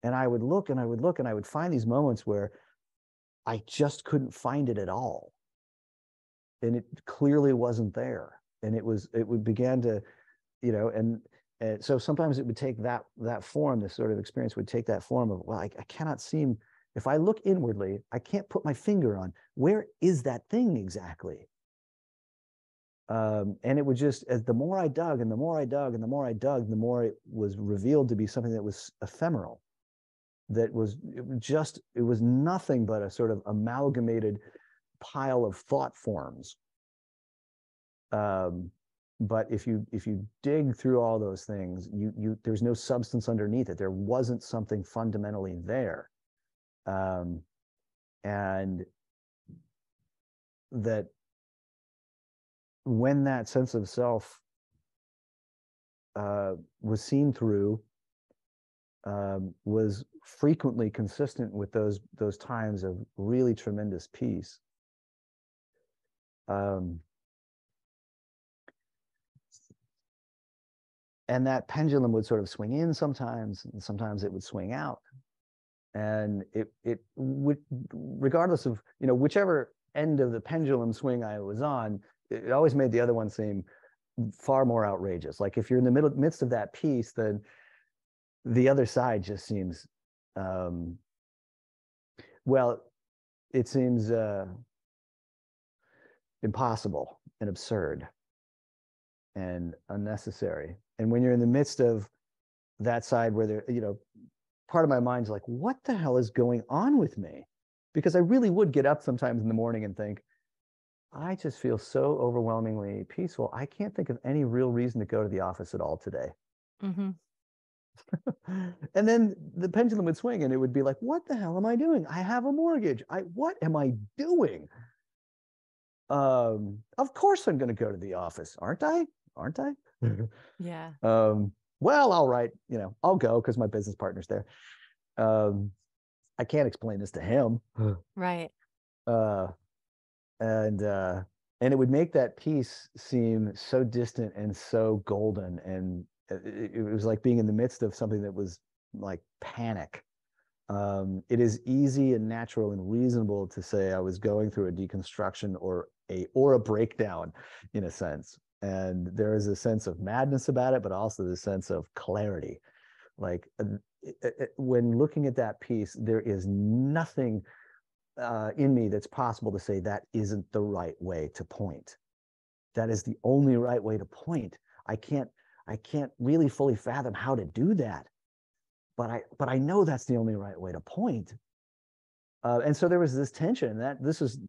And I would look and I would look and I would find these moments where I just couldn't find it at all. And it clearly wasn't there. And it would begin to, and so sometimes it would take that form, this sort of experience would take that form of, well, I cannot seem, if I look inwardly, I can't put my finger on where is that thing exactly. And it would just, as the more I dug and the more I dug and the more I dug, the more it was revealed to be something that was ephemeral. It was nothing but a sort of amalgamated pile of thought forms. But if you dig through all those things, there's no substance underneath it. There wasn't something fundamentally there. And that when that sense of self was seen through, was frequently consistent with those times of really tremendous peace. And that pendulum would sort of swing in sometimes, and sometimes it would swing out. And it would, regardless of, whichever end of the pendulum swing I was on, it always made the other one seem far more outrageous. Like if you're in the midst of that peace, then the other side just seems, well, it seems impossible and absurd and unnecessary. And when you're in the midst of that side where there, part of my mind's like, what the hell is going on with me? Because I really would get up sometimes in the morning and think, I just feel so overwhelmingly peaceful. I can't think of any real reason to go to the office at all today. Mm-hmm. And then the pendulum would swing and it would be like, what the hell am I doing? I have a mortgage. What am I doing? Of course I'm going to go to the office, aren't I? Aren't I? Yeah. Well, all right, I'll go because my business partner's there. I can't explain this to him. Right. Uh, and it would make that peace seem so distant and so golden, and it was like being in the midst of something that was like panic. It is easy and natural and reasonable to say I was going through a deconstruction or a breakdown, in a sense. And there is a sense of madness about it, but also the sense of clarity. Like when looking at that piece, there is nothing in me that's possible to say that isn't the right way to point. That is the only right way to point. I can't really fully fathom how to do that, but I know that's the only right way to point. And so there was this tension that this is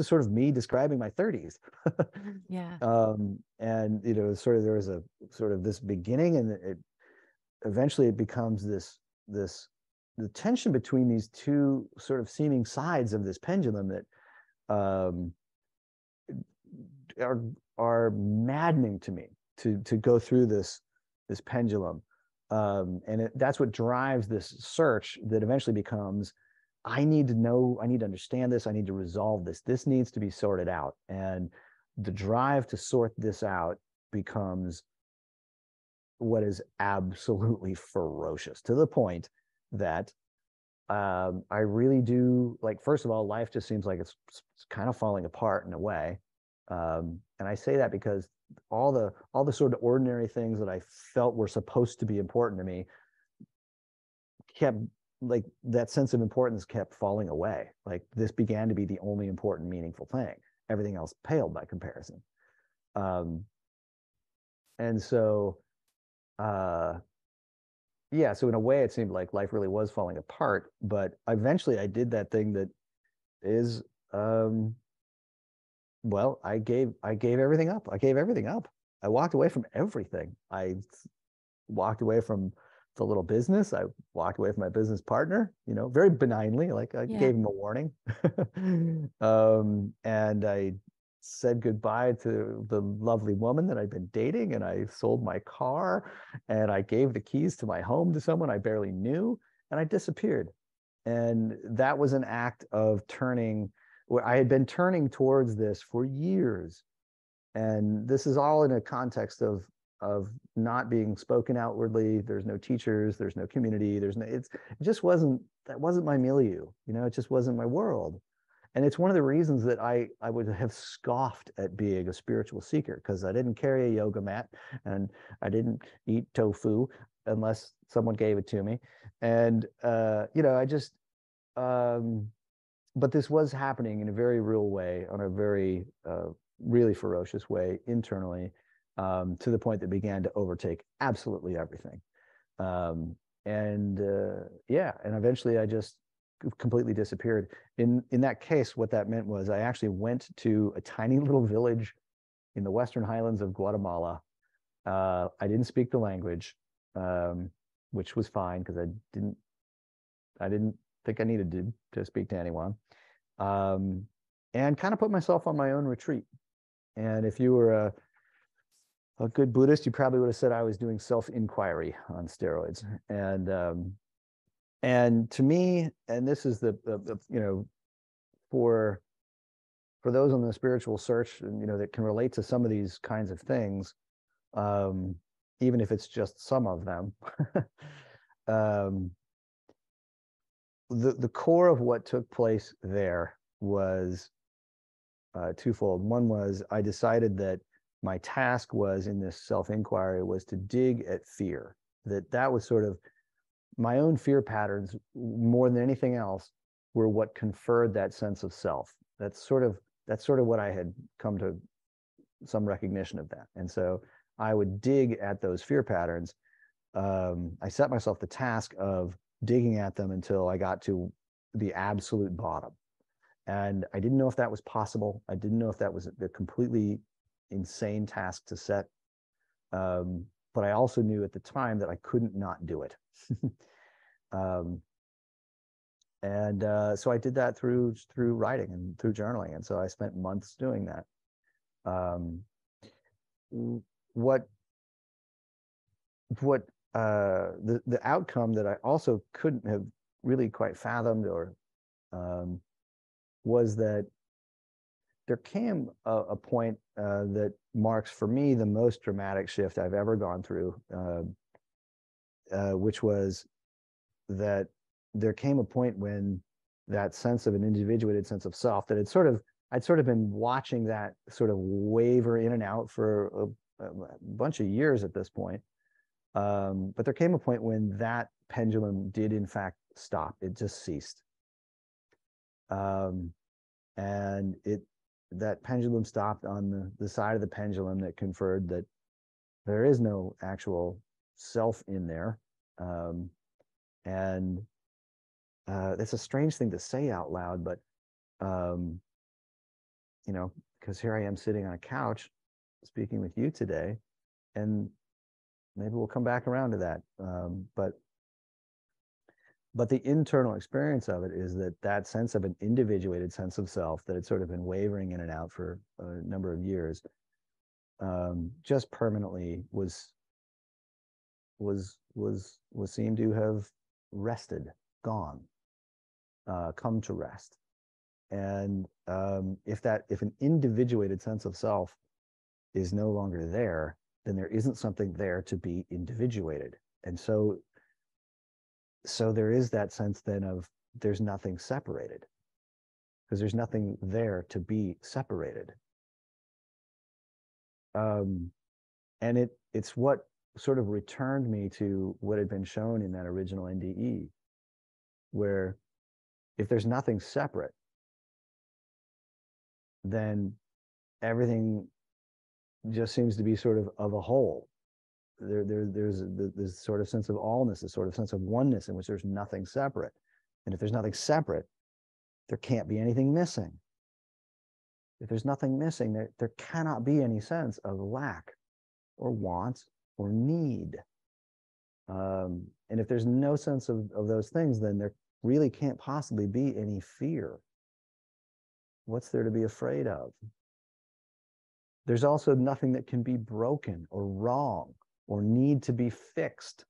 sort of me describing my 30s. Yeah. And sort of there was a sort of this beginning, and it eventually it becomes this the tension between these two sort of seeming sides of this pendulum that are maddening to me to go through this pendulum. And that's what drives this search that eventually becomes, I need to know, I need to understand this, I need to resolve this. This needs to be sorted out. And the drive to sort this out becomes what is absolutely ferocious, to the point that I really do, like, first of all, life just seems like it's kind of falling apart in a way. And I say that because all the sort of ordinary things that I felt were supposed to be important to me kept, like, that sense of importance kept falling away. Like, this began to be the only important, meaningful thing. Everything else paled by comparison. And so, yeah, so in a way, it seemed like life really was falling apart. But eventually, I did that thing that is, well, I gave everything up. I gave everything up. I walked away from everything. I walked away from the little business. I walked away from my business partner, very benignly, like I gave him a warning. And I said goodbye to the lovely woman that I'd been dating, and I sold my car, and I gave the keys to my home to someone I barely knew, and I disappeared. And that was an act of turning, where I had been turning towards this for years. And this is all in a context of not being spoken outwardly. There's no teachers, there's no community, it just wasn't, that wasn't my milieu, it just wasn't my world. And it's one of the reasons that I would have scoffed at being a spiritual seeker, because I didn't carry a yoga mat and I didn't eat tofu unless someone gave it to me. And I just but this was happening in a very real way, on a very really ferocious way internally, to the point that began to overtake absolutely everything. And eventually I just completely disappeared. In that case, what that meant was I actually went to a tiny little village in the Western Highlands of Guatemala. I didn't speak the language, which was fine, because I didn't think I needed to speak to anyone, and kind of put myself on my own retreat. And if you were a good Buddhist, you probably would have said I was doing self-inquiry on steroids. And to me, and this is the for those on the spiritual search, that can relate to some of these kinds of things, even if it's just some of them. The core of what took place there was twofold. One was, I decided that my task was, in this self-inquiry, was to dig at fear. That was sort of my own fear patterns, more than anything else, were what conferred that sense of self. That's sort of what I had come to some recognition of that. And so I would dig at those fear patterns. I set myself the task of digging at them until I got to the absolute bottom. And I didn't know if that was possible. I didn't know if that was a completely insane task to set. But I also knew at the time that I couldn't not do it. So I did that through writing and through journaling. And so I spent months doing that. What the outcome that I also couldn't have really quite fathomed or was that there came a point that marks for me the most dramatic shift I've ever gone through, which was that there came a point when that sense of an individuated sense of self that I'd sort of been watching that sort of waver in and out for a bunch of years at this point. But there came a point when that pendulum did in fact stop. It just ceased. And that pendulum stopped on the side of the pendulum that conferred that there is no actual self in there. And it's a strange thing to say out loud, but because here I am sitting on a couch speaking with you today, and maybe we'll come back around to that. But the internal experience of it is that sense of an individuated sense of self that had sort of been wavering in and out for a number of years, just permanently was seemed to have rested, gone, come to rest. And if an individuated sense of self is no longer there, then there isn't something there to be individuated. And so there is that sense then of there's nothing separated, because there's nothing there to be separated. And it's what sort of returned me to what had been shown in that original NDE, where if there's nothing separate, then everything just seems to be sort of a whole. There's this sort of sense of allness, this sort of sense of oneness in which there's nothing separate. And if there's nothing separate, there can't be anything missing. If there's nothing missing, there cannot be any sense of lack or want or need. And if there's no sense of those things, then there really can't possibly be any fear. What's there to be afraid of? There's also nothing that can be broken or wrong or need to be fixed.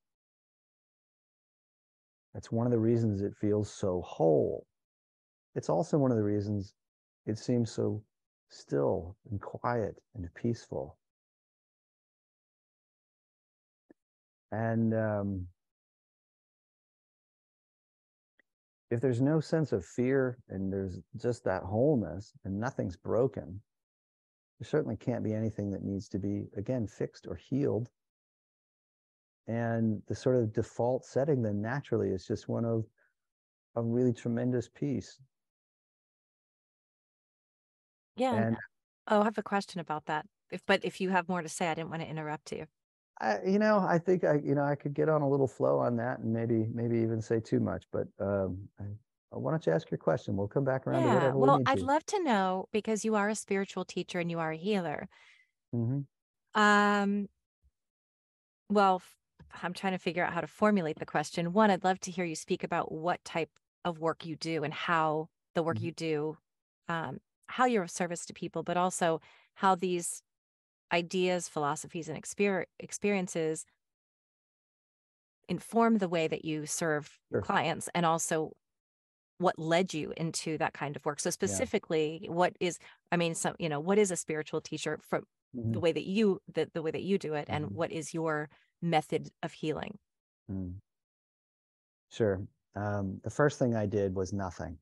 That's one of the reasons it feels so whole. It's also one of the reasons it seems so still and quiet and peaceful. And if there's no sense of fear and there's just that wholeness and nothing's broken, there certainly can't be anything that needs to be, again, fixed or healed. And the sort of default setting then naturally is just one of really tremendous peace. Yeah. And I have a question about that. If you have more to say, I didn't want to interrupt you. I think I could get on a little flow on that and maybe even say too much, but why don't you ask your question? We'll come back around to whatever we need to. I'd love to know, because you are a spiritual teacher and you are a healer. Mm-hmm. Well, I'm trying to figure out how to formulate the question. One, I'd love to hear you speak about what type of work you do and how the work you do, how you're of service to people, but also how these ideas, philosophies, and experiences inform the way that you serve clients, and also what led you into that kind of work. So specifically, what is a spiritual teacher from the way that you the way that you do it, and what is your method of healing? Sure. The first thing I did was nothing.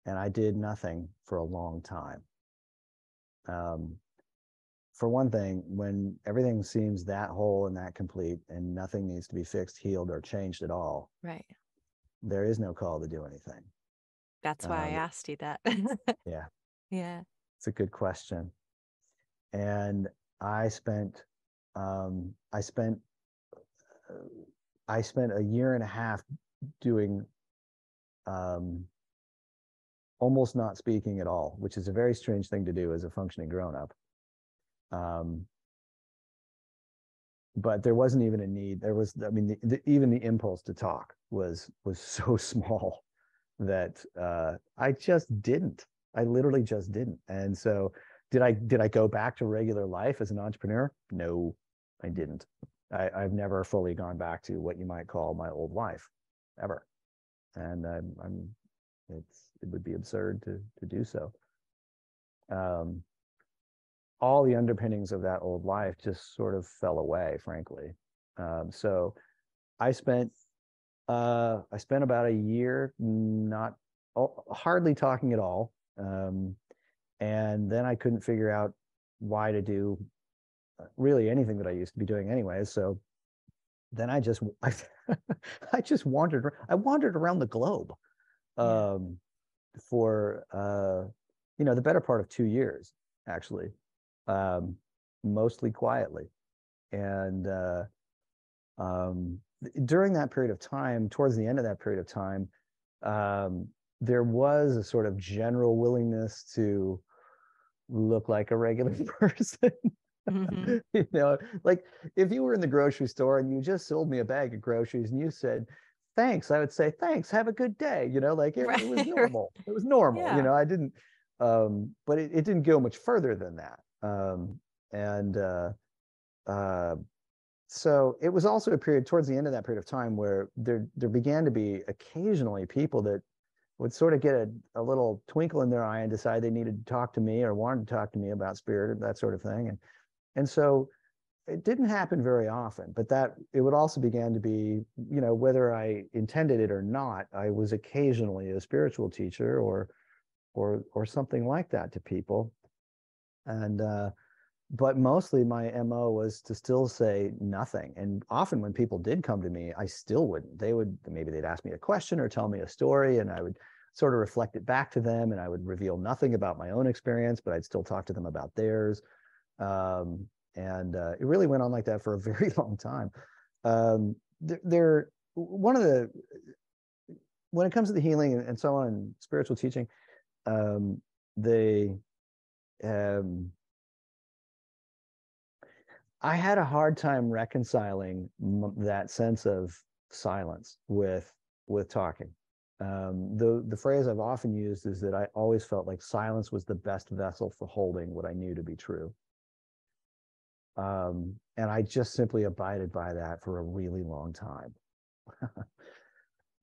And I did nothing for a long time. For one thing, when everything seems that whole and that complete and nothing needs to be fixed, healed, or changed at all, right, there is no call to do anything. That's why I asked you that. Yeah, Yeah. it's a good question. And I spent, um, I spent, I spent a year and a half doing um, almost not speaking at all, which is a very strange thing to do as a functioning grown up. Um, but there wasn't even a need. There was, I mean, even the impulse to talk was so small that I just didn't. I literally just didn't. And so, did I go back to regular life as an entrepreneur? No, I didn't. I've never fully gone back to what you might call my old life, ever. And it would be absurd to do so. Um, all the underpinnings of that old life just sort of fell away, frankly. So I spent about a year not hardly talking at all, and then I couldn't figure out why to do really anything that I used to be doing anyway. So then I just wandered around the globe, Yeah. for the better part of 2 years, actually, um, mostly quietly. And during that period of time, towards the end of that period of time, um, there was a sort of general willingness to look like a regular person. Hmm. Like if you were in the grocery store and you just sold me a bag of groceries and you said, thanks, I would say, thanks, have a good day. Like it was Right. Right. normal. It was normal. Yeah. I didn't, but it didn't go much further than that. And uh, so it was also a period towards the end of that period of time where there began to be occasionally people that would sort of get a little twinkle in their eye and decide they needed to talk to me or wanted to talk to me about spirit or that sort of thing. And so it didn't happen very often, but that it would also began to be, whether I intended it or not, I was occasionally a spiritual teacher or something like that to people. And but mostly my MO was to still say nothing. And often when people did come to me, I still wouldn't. Maybe they'd ask me a question or tell me a story, and I would sort of reflect it back to them, and I would reveal nothing about my own experience, but I'd still talk to them about theirs. And it really went on like that for a very long time. One of the When it comes to the healing and so on, and spiritual teaching, they I had a hard time reconciling that sense of silence with talking. The phrase I've often used is that I always felt like silence was the best vessel for holding what I knew to be true. And I just simply abided by that for a really long time.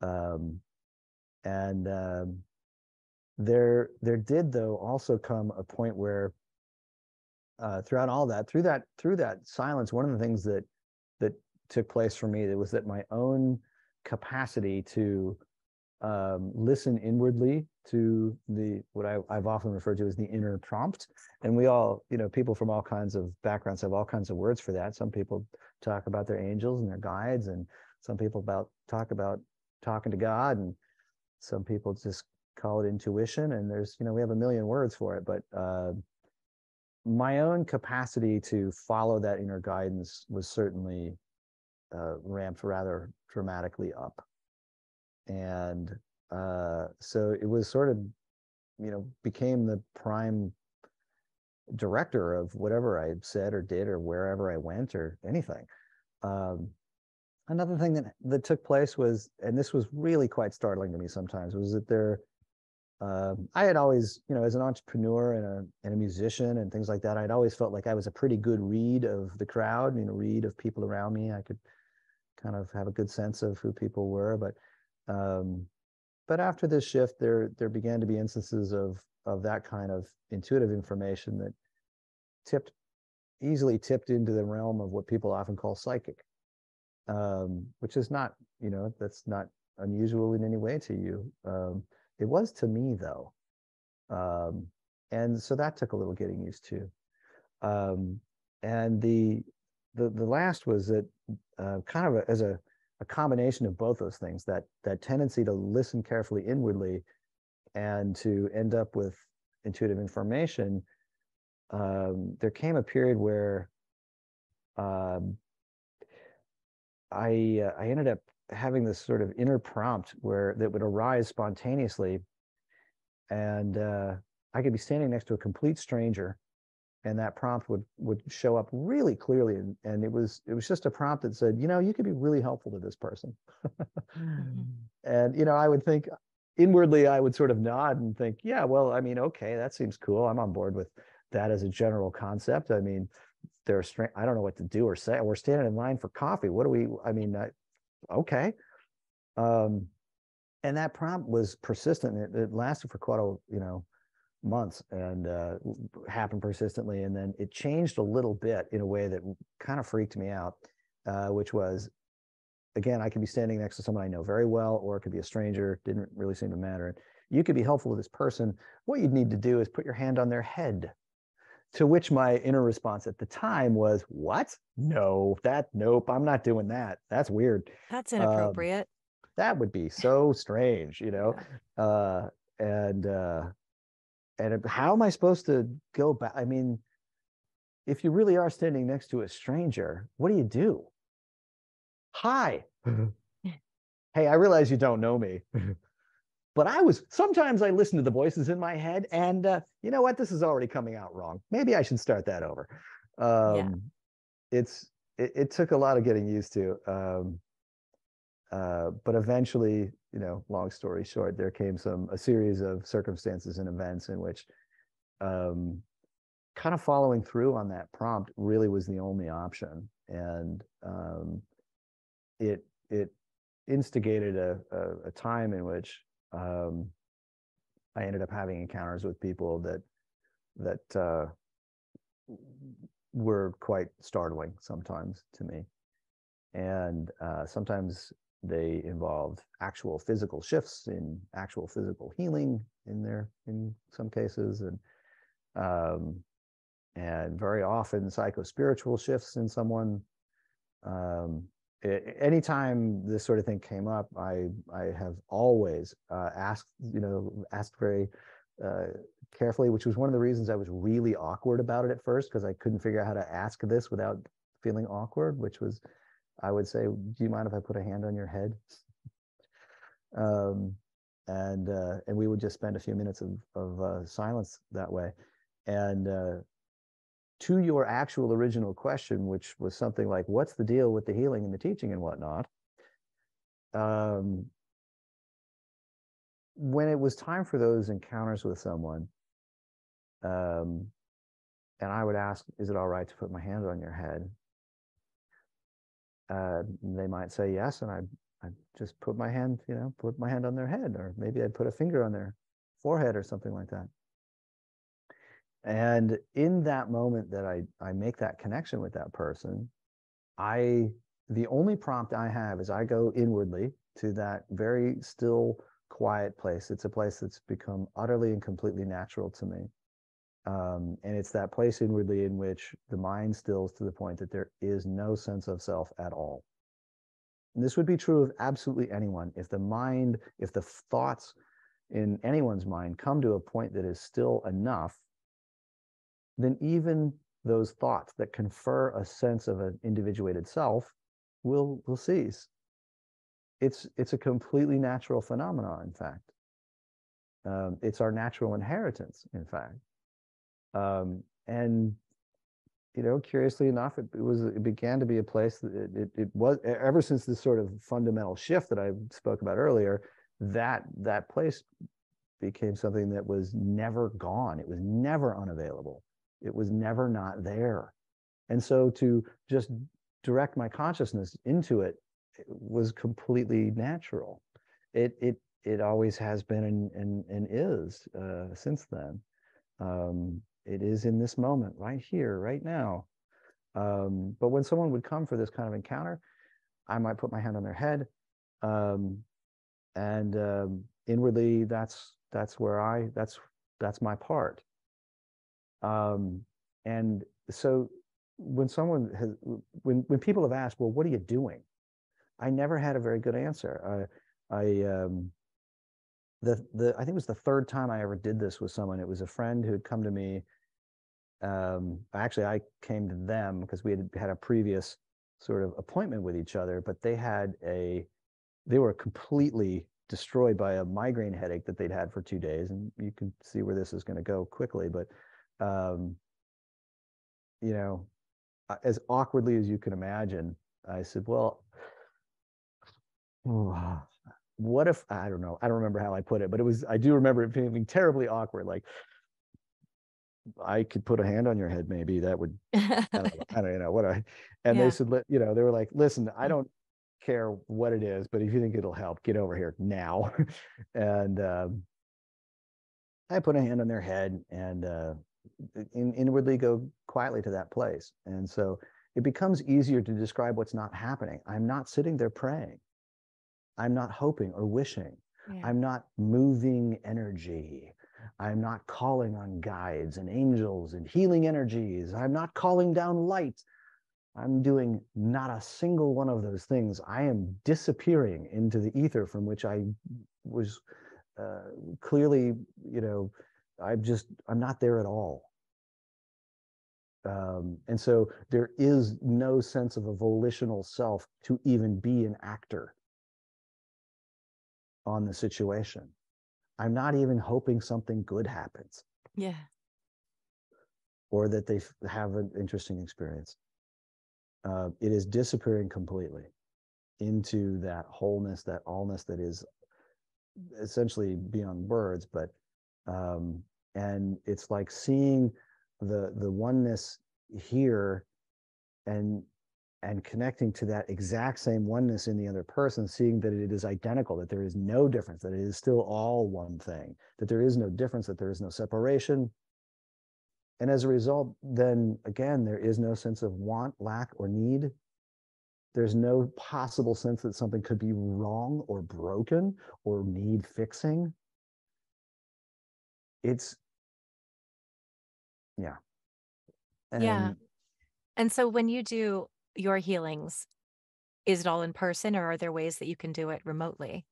um, and there did, though, also come a point where throughout all that, through that silence, one of the things that took place for me, that was that my own capacity to listen inwardly to what I've often referred to as the inner prompt. And we all, people from all kinds of backgrounds have all kinds of words for that. Some people talk about their angels and their guides, and some people talk about talking to God, and some people just call it intuition. And there's, we have a million words for it, but my own capacity to follow that inner guidance was certainly ramped rather dramatically up. And so it was sort of, became the prime director of whatever I said or did or wherever I went or anything. Um, Another thing that took place was, and this was really quite startling to me sometimes, was that I had always, as an entrepreneur and a musician and things like that, I'd always felt like I was a pretty good read of the crowd, read of people around me. I could kind of have a good sense of who people were. But after this shift, there began to be instances of that kind of intuitive information that easily tipped into the realm of what people often call psychic, which is not, that's not unusual in any way to you. It was to me, though. And so that took a little getting used to. And the last was that kind of as a combination of both those things, that tendency to listen carefully inwardly and to end up with intuitive information, there came a period where um, I ended up having this sort of inner prompt where that would arise spontaneously, and I could be standing next to a complete stranger, and that prompt would show up really clearly, and it was just a prompt that said, you could be really helpful to this person. Mhm. And I would think inwardly, I would sort of nod and think, yeah, well, I mean, okay, that seems cool. I'm on board with that as a general concept. I mean, I don't know what to do or say. We're standing in line for coffee. What do we? I mean, okay. Um, and that prompt was persistent. It lasted for quite months, and happened persistently. And then it changed a little bit in a way that kind of freaked me out, which was, again, I could be standing next to someone I know very well, or it could be a stranger. Didn't really seem to matter. You could be helpful to this person. What you'd need to do is put your hand on their head. To which my inner response at the time was, what? No, nope, I'm not doing that. That's weird. That's Um, inappropriate. that would be so strange, Yeah. Uh, and how am I supposed to go back? I mean, if you really are standing next to a stranger, what do you do? Hi. Hey, I realize you don't know me. But sometimes I listen to the voices in my head, and you know what? This is already coming out wrong. Maybe I should start that over. Yeah. Um, it took a lot of getting used to. But eventually, long story short, there came a series of circumstances and events in which um, kind of following through on that prompt really was the only option. And it instigated a time in which I ended up having encounters with people that were quite startling sometimes to me, and sometimes they involved actual physical shifts in actual physical healing in some cases, um, and very often psychospiritual shifts in someone. Um, Anytime this sort of thing came up, I have always asked very uh, carefully, which was one of the reasons I was really awkward about it at first, because I couldn't figure out how to ask this without feeling awkward, which was, I would say, do you mind if I put a hand on your head? Um, and we would just spend a few minutes of silence that way. And to your actual original question, which was something like, what's the deal with the healing and the teaching and whatnot? When it was time for those encounters with someone, um, and I would ask, is it all right to put my hand on your head? They might say yes, and I'd just put my hand on their head, or maybe I'd put a finger on their forehead or something like that. And in that moment that I make that connection with that person, the only prompt I have is I go inwardly to that very still, quiet place. It's a place that's become utterly and completely natural to me. And it's that place inwardly in which the mind stills to the point that there is no sense of self at all. And this would be true of absolutely anyone. If the thoughts in anyone's mind come to a point that is still enough, then even those thoughts that confer a sense of an individuated self will cease. It's a completely natural phenomenon, in fact. It's our natural inheritance, in fact. And curiously enough, it began to be a place that it was, ever since this sort of fundamental shift that I spoke about earlier, that place became something that was never gone. It was never unavailable. It was never not there. And so to just direct my consciousness into it was completely natural. It always has been and is since then. It is in this moment, right here, right now. But when someone would come for this kind of encounter, I might put my hand on their head, and inwardly, that's my part. And so when people have asked, well, what are you doing? I never had a very good answer. I think it was the third time I ever did this with someone. It was a friend who had come to me. Actually, I came to them because we had a previous sort of appointment with each other, but they were completely destroyed by a migraine headache that they'd had for 2 days. And you can see where this is going to go quickly, but, you know, as awkwardly as you can imagine, I said, well, what if, I don't know, I don't remember how I put it, but I do remember it feeling terribly awkward. Like, I could put a hand on your head, maybe that would, I don't know what and they Yeah. said, they were like, listen, I don't care what it is, but if you think it'll help, get over here now. And I put a hand on their head and inwardly go quietly to that place. And so it becomes easier to describe what's not happening. I'm not sitting there praying. I'm not hoping or wishing. Yeah. I'm not moving energy. I'm not calling on guides and angels and healing energies. I'm not calling down light. I'm doing not a single one of those things. I am disappearing into the ether from which I was clearly, I'm not there at all. And so there is no sense of a volitional self to even be an actor on the situation. I'm not even hoping something good happens. Yeah. Or that they have an interesting experience. It is disappearing completely into that wholeness, that allness that is essentially beyond words. But and it's like seeing the oneness here and connecting to that exact same oneness in the other person, seeing that it is identical, that there is no difference, that it is still all one thing, that there is no difference, that there is no separation. And as a result, then again, there is no sense of want, lack, or need. There's no possible sense that something could be wrong or broken or need fixing. It's, yeah. Yeah. And And so when you do your healings, is it all in person or are there ways that you can do it remotely?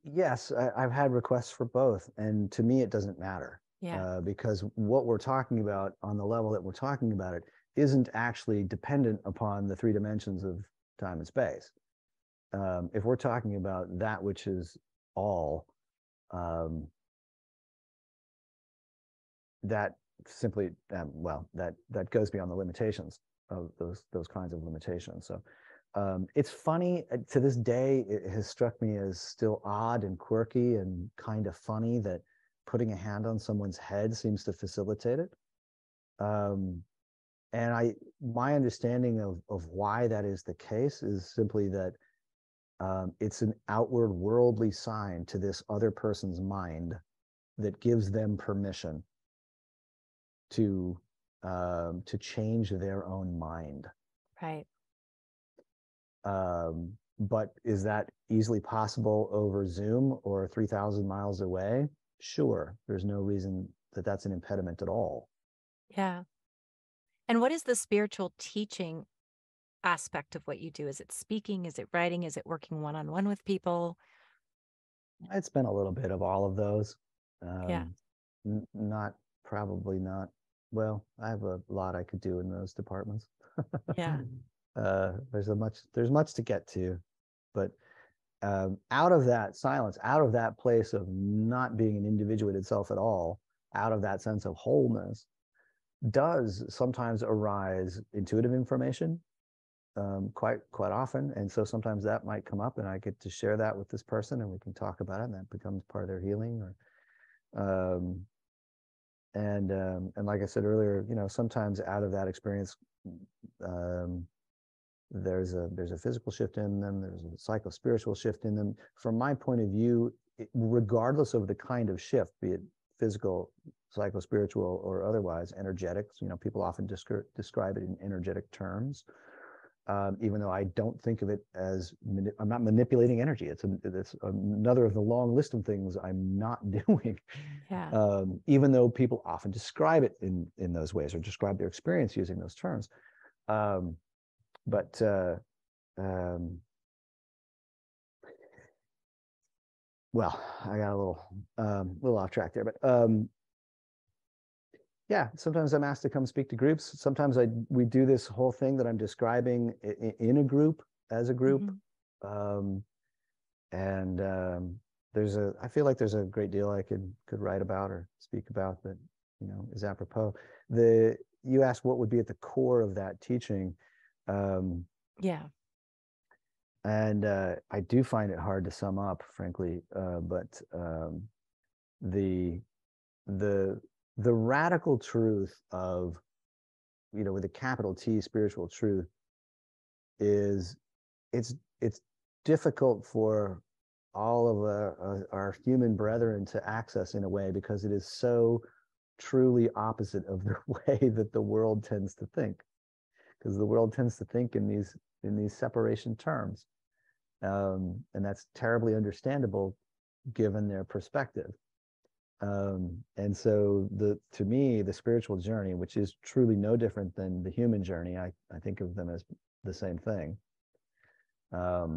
yes, I've had requests for both. And to me, it doesn't matter. Yeah. Because what we're talking about on the level that we're talking about it isn't actually dependent upon the 3 dimensions of time and space. If we're talking about that which is all, that simply, that goes beyond the limitations of those kinds of limitations. So it's funny, to this day, it has struck me as still odd and quirky and kind of funny that putting a hand on someone's head seems to facilitate it. And my understanding of why that is the case is simply that it's an outward worldly sign to this other person's mind that gives them permission to change their own mind. Right. But is that easily possible over Zoom or 3,000 miles away? Sure. There's no reason that that's an impediment at all. Yeah. And what is the spiritual teaching aspect of what you do? Is it speaking? Is it writing? Is it working one-on-one with people? It's been a little bit of all of those. Yeah. Not, probably not. Well, I have a lot I could do in those departments. Yeah. There's much to get to, but out of that silence, out of that place of not being an individuated self at all, out of that sense of wholeness, does sometimes arise intuitive information, quite often. And so sometimes that might come up and I get to share that with this person and we can talk about it and that becomes part of their healing. Or and like I said earlier, sometimes out of that experience, there's a physical shift in them, there's a psycho-spiritual shift in them. From my point of view, regardless of the kind of shift, be it physical, psycho-spiritual, or otherwise, energetics, people often describe it in energetic terms. Even though I don't think of it as, I'm not manipulating energy. It's another of the long list of things I'm not doing. Yeah. Even though people often describe it in those ways or describe their experience using those terms. But well, I got a little off track there, but yeah, sometimes I'm asked to come speak to groups. Sometimes we do this whole thing that I'm describing in a group, as a group. Um, and I feel like there's a great deal I could write about or speak about that, is apropos. You asked what would be at the core of that teaching. Yeah. And I do find it hard to sum up, frankly. But the the the radical truth of, with a capital T, spiritual truth, is it's difficult for all of our human brethren to access in a way, because it is so truly opposite of the way that the world tends to think, because the world tends to think in these separation terms, and that's terribly understandable given their perspective. And so to me, the spiritual journey, which is truly no different than the human journey, I think of them as the same thing. I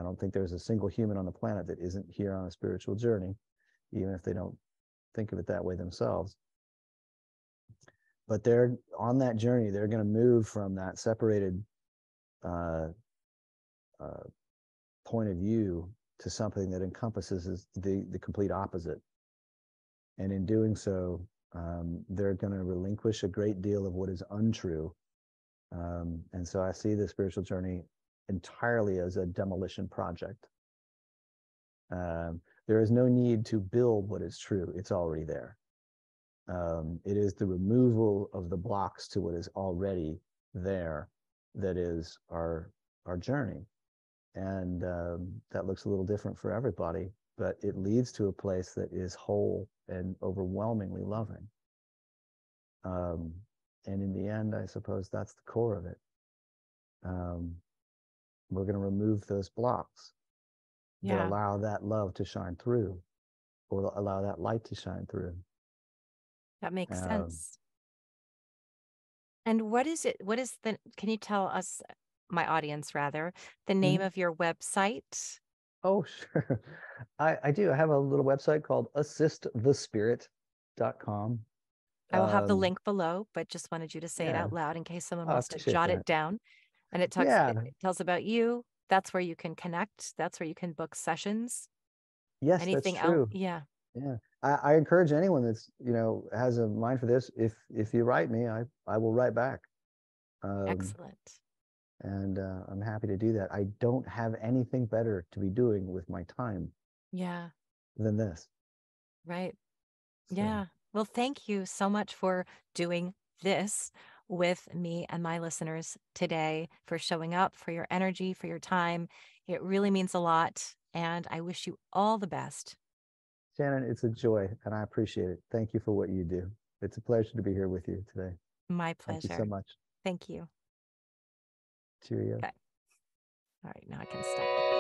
don't think there's a single human on the planet that isn't here on a spiritual journey, even if they don't think of it that way themselves. But they're on that journey. They're going to move from that separated point of view to something that encompasses the complete opposite. And in doing so, they're going to relinquish a great deal of what is untrue. And so I see the spiritual journey entirely as a demolition project. There is no need to build what is true. It's already there. It is the removal of the blocks to what is already there that is our journey. And that looks a little different for everybody, but it leads to a place that is whole and overwhelmingly loving. And in the end, I suppose that's the core of it. We're going to remove those blocks that allow that love to shine through, or allow that light to shine through. That makes sense. And what is it? Can you tell us, my audience rather, the name of your website? Oh, sure. I do. I have a little website called assistthespirit.com. I will have the link below, but just wanted you to say it Yeah. out loud in case someone I wants to appreciate jot that. it down. And it tells about you. That's where you can connect. That's where you can book sessions. Yes, that's Anything else? true. Yeah. Yeah. I encourage anyone that's, has a mind for this, if you write me, I will write back. Excellent. And I'm happy to do that. I don't have anything better to be doing with my time than this. Right. So. Yeah. Well, thank you so much for doing this with me and my listeners today, for showing up, for your energy, for your time. It really means a lot. And I wish you all the best. Shannon, it's a joy, and I appreciate it. Thank you for what you do. It's a pleasure to be here with you today. My Thank you so pleasure. much. Thank you. Cheerio. Okay. All right. Now I can stop.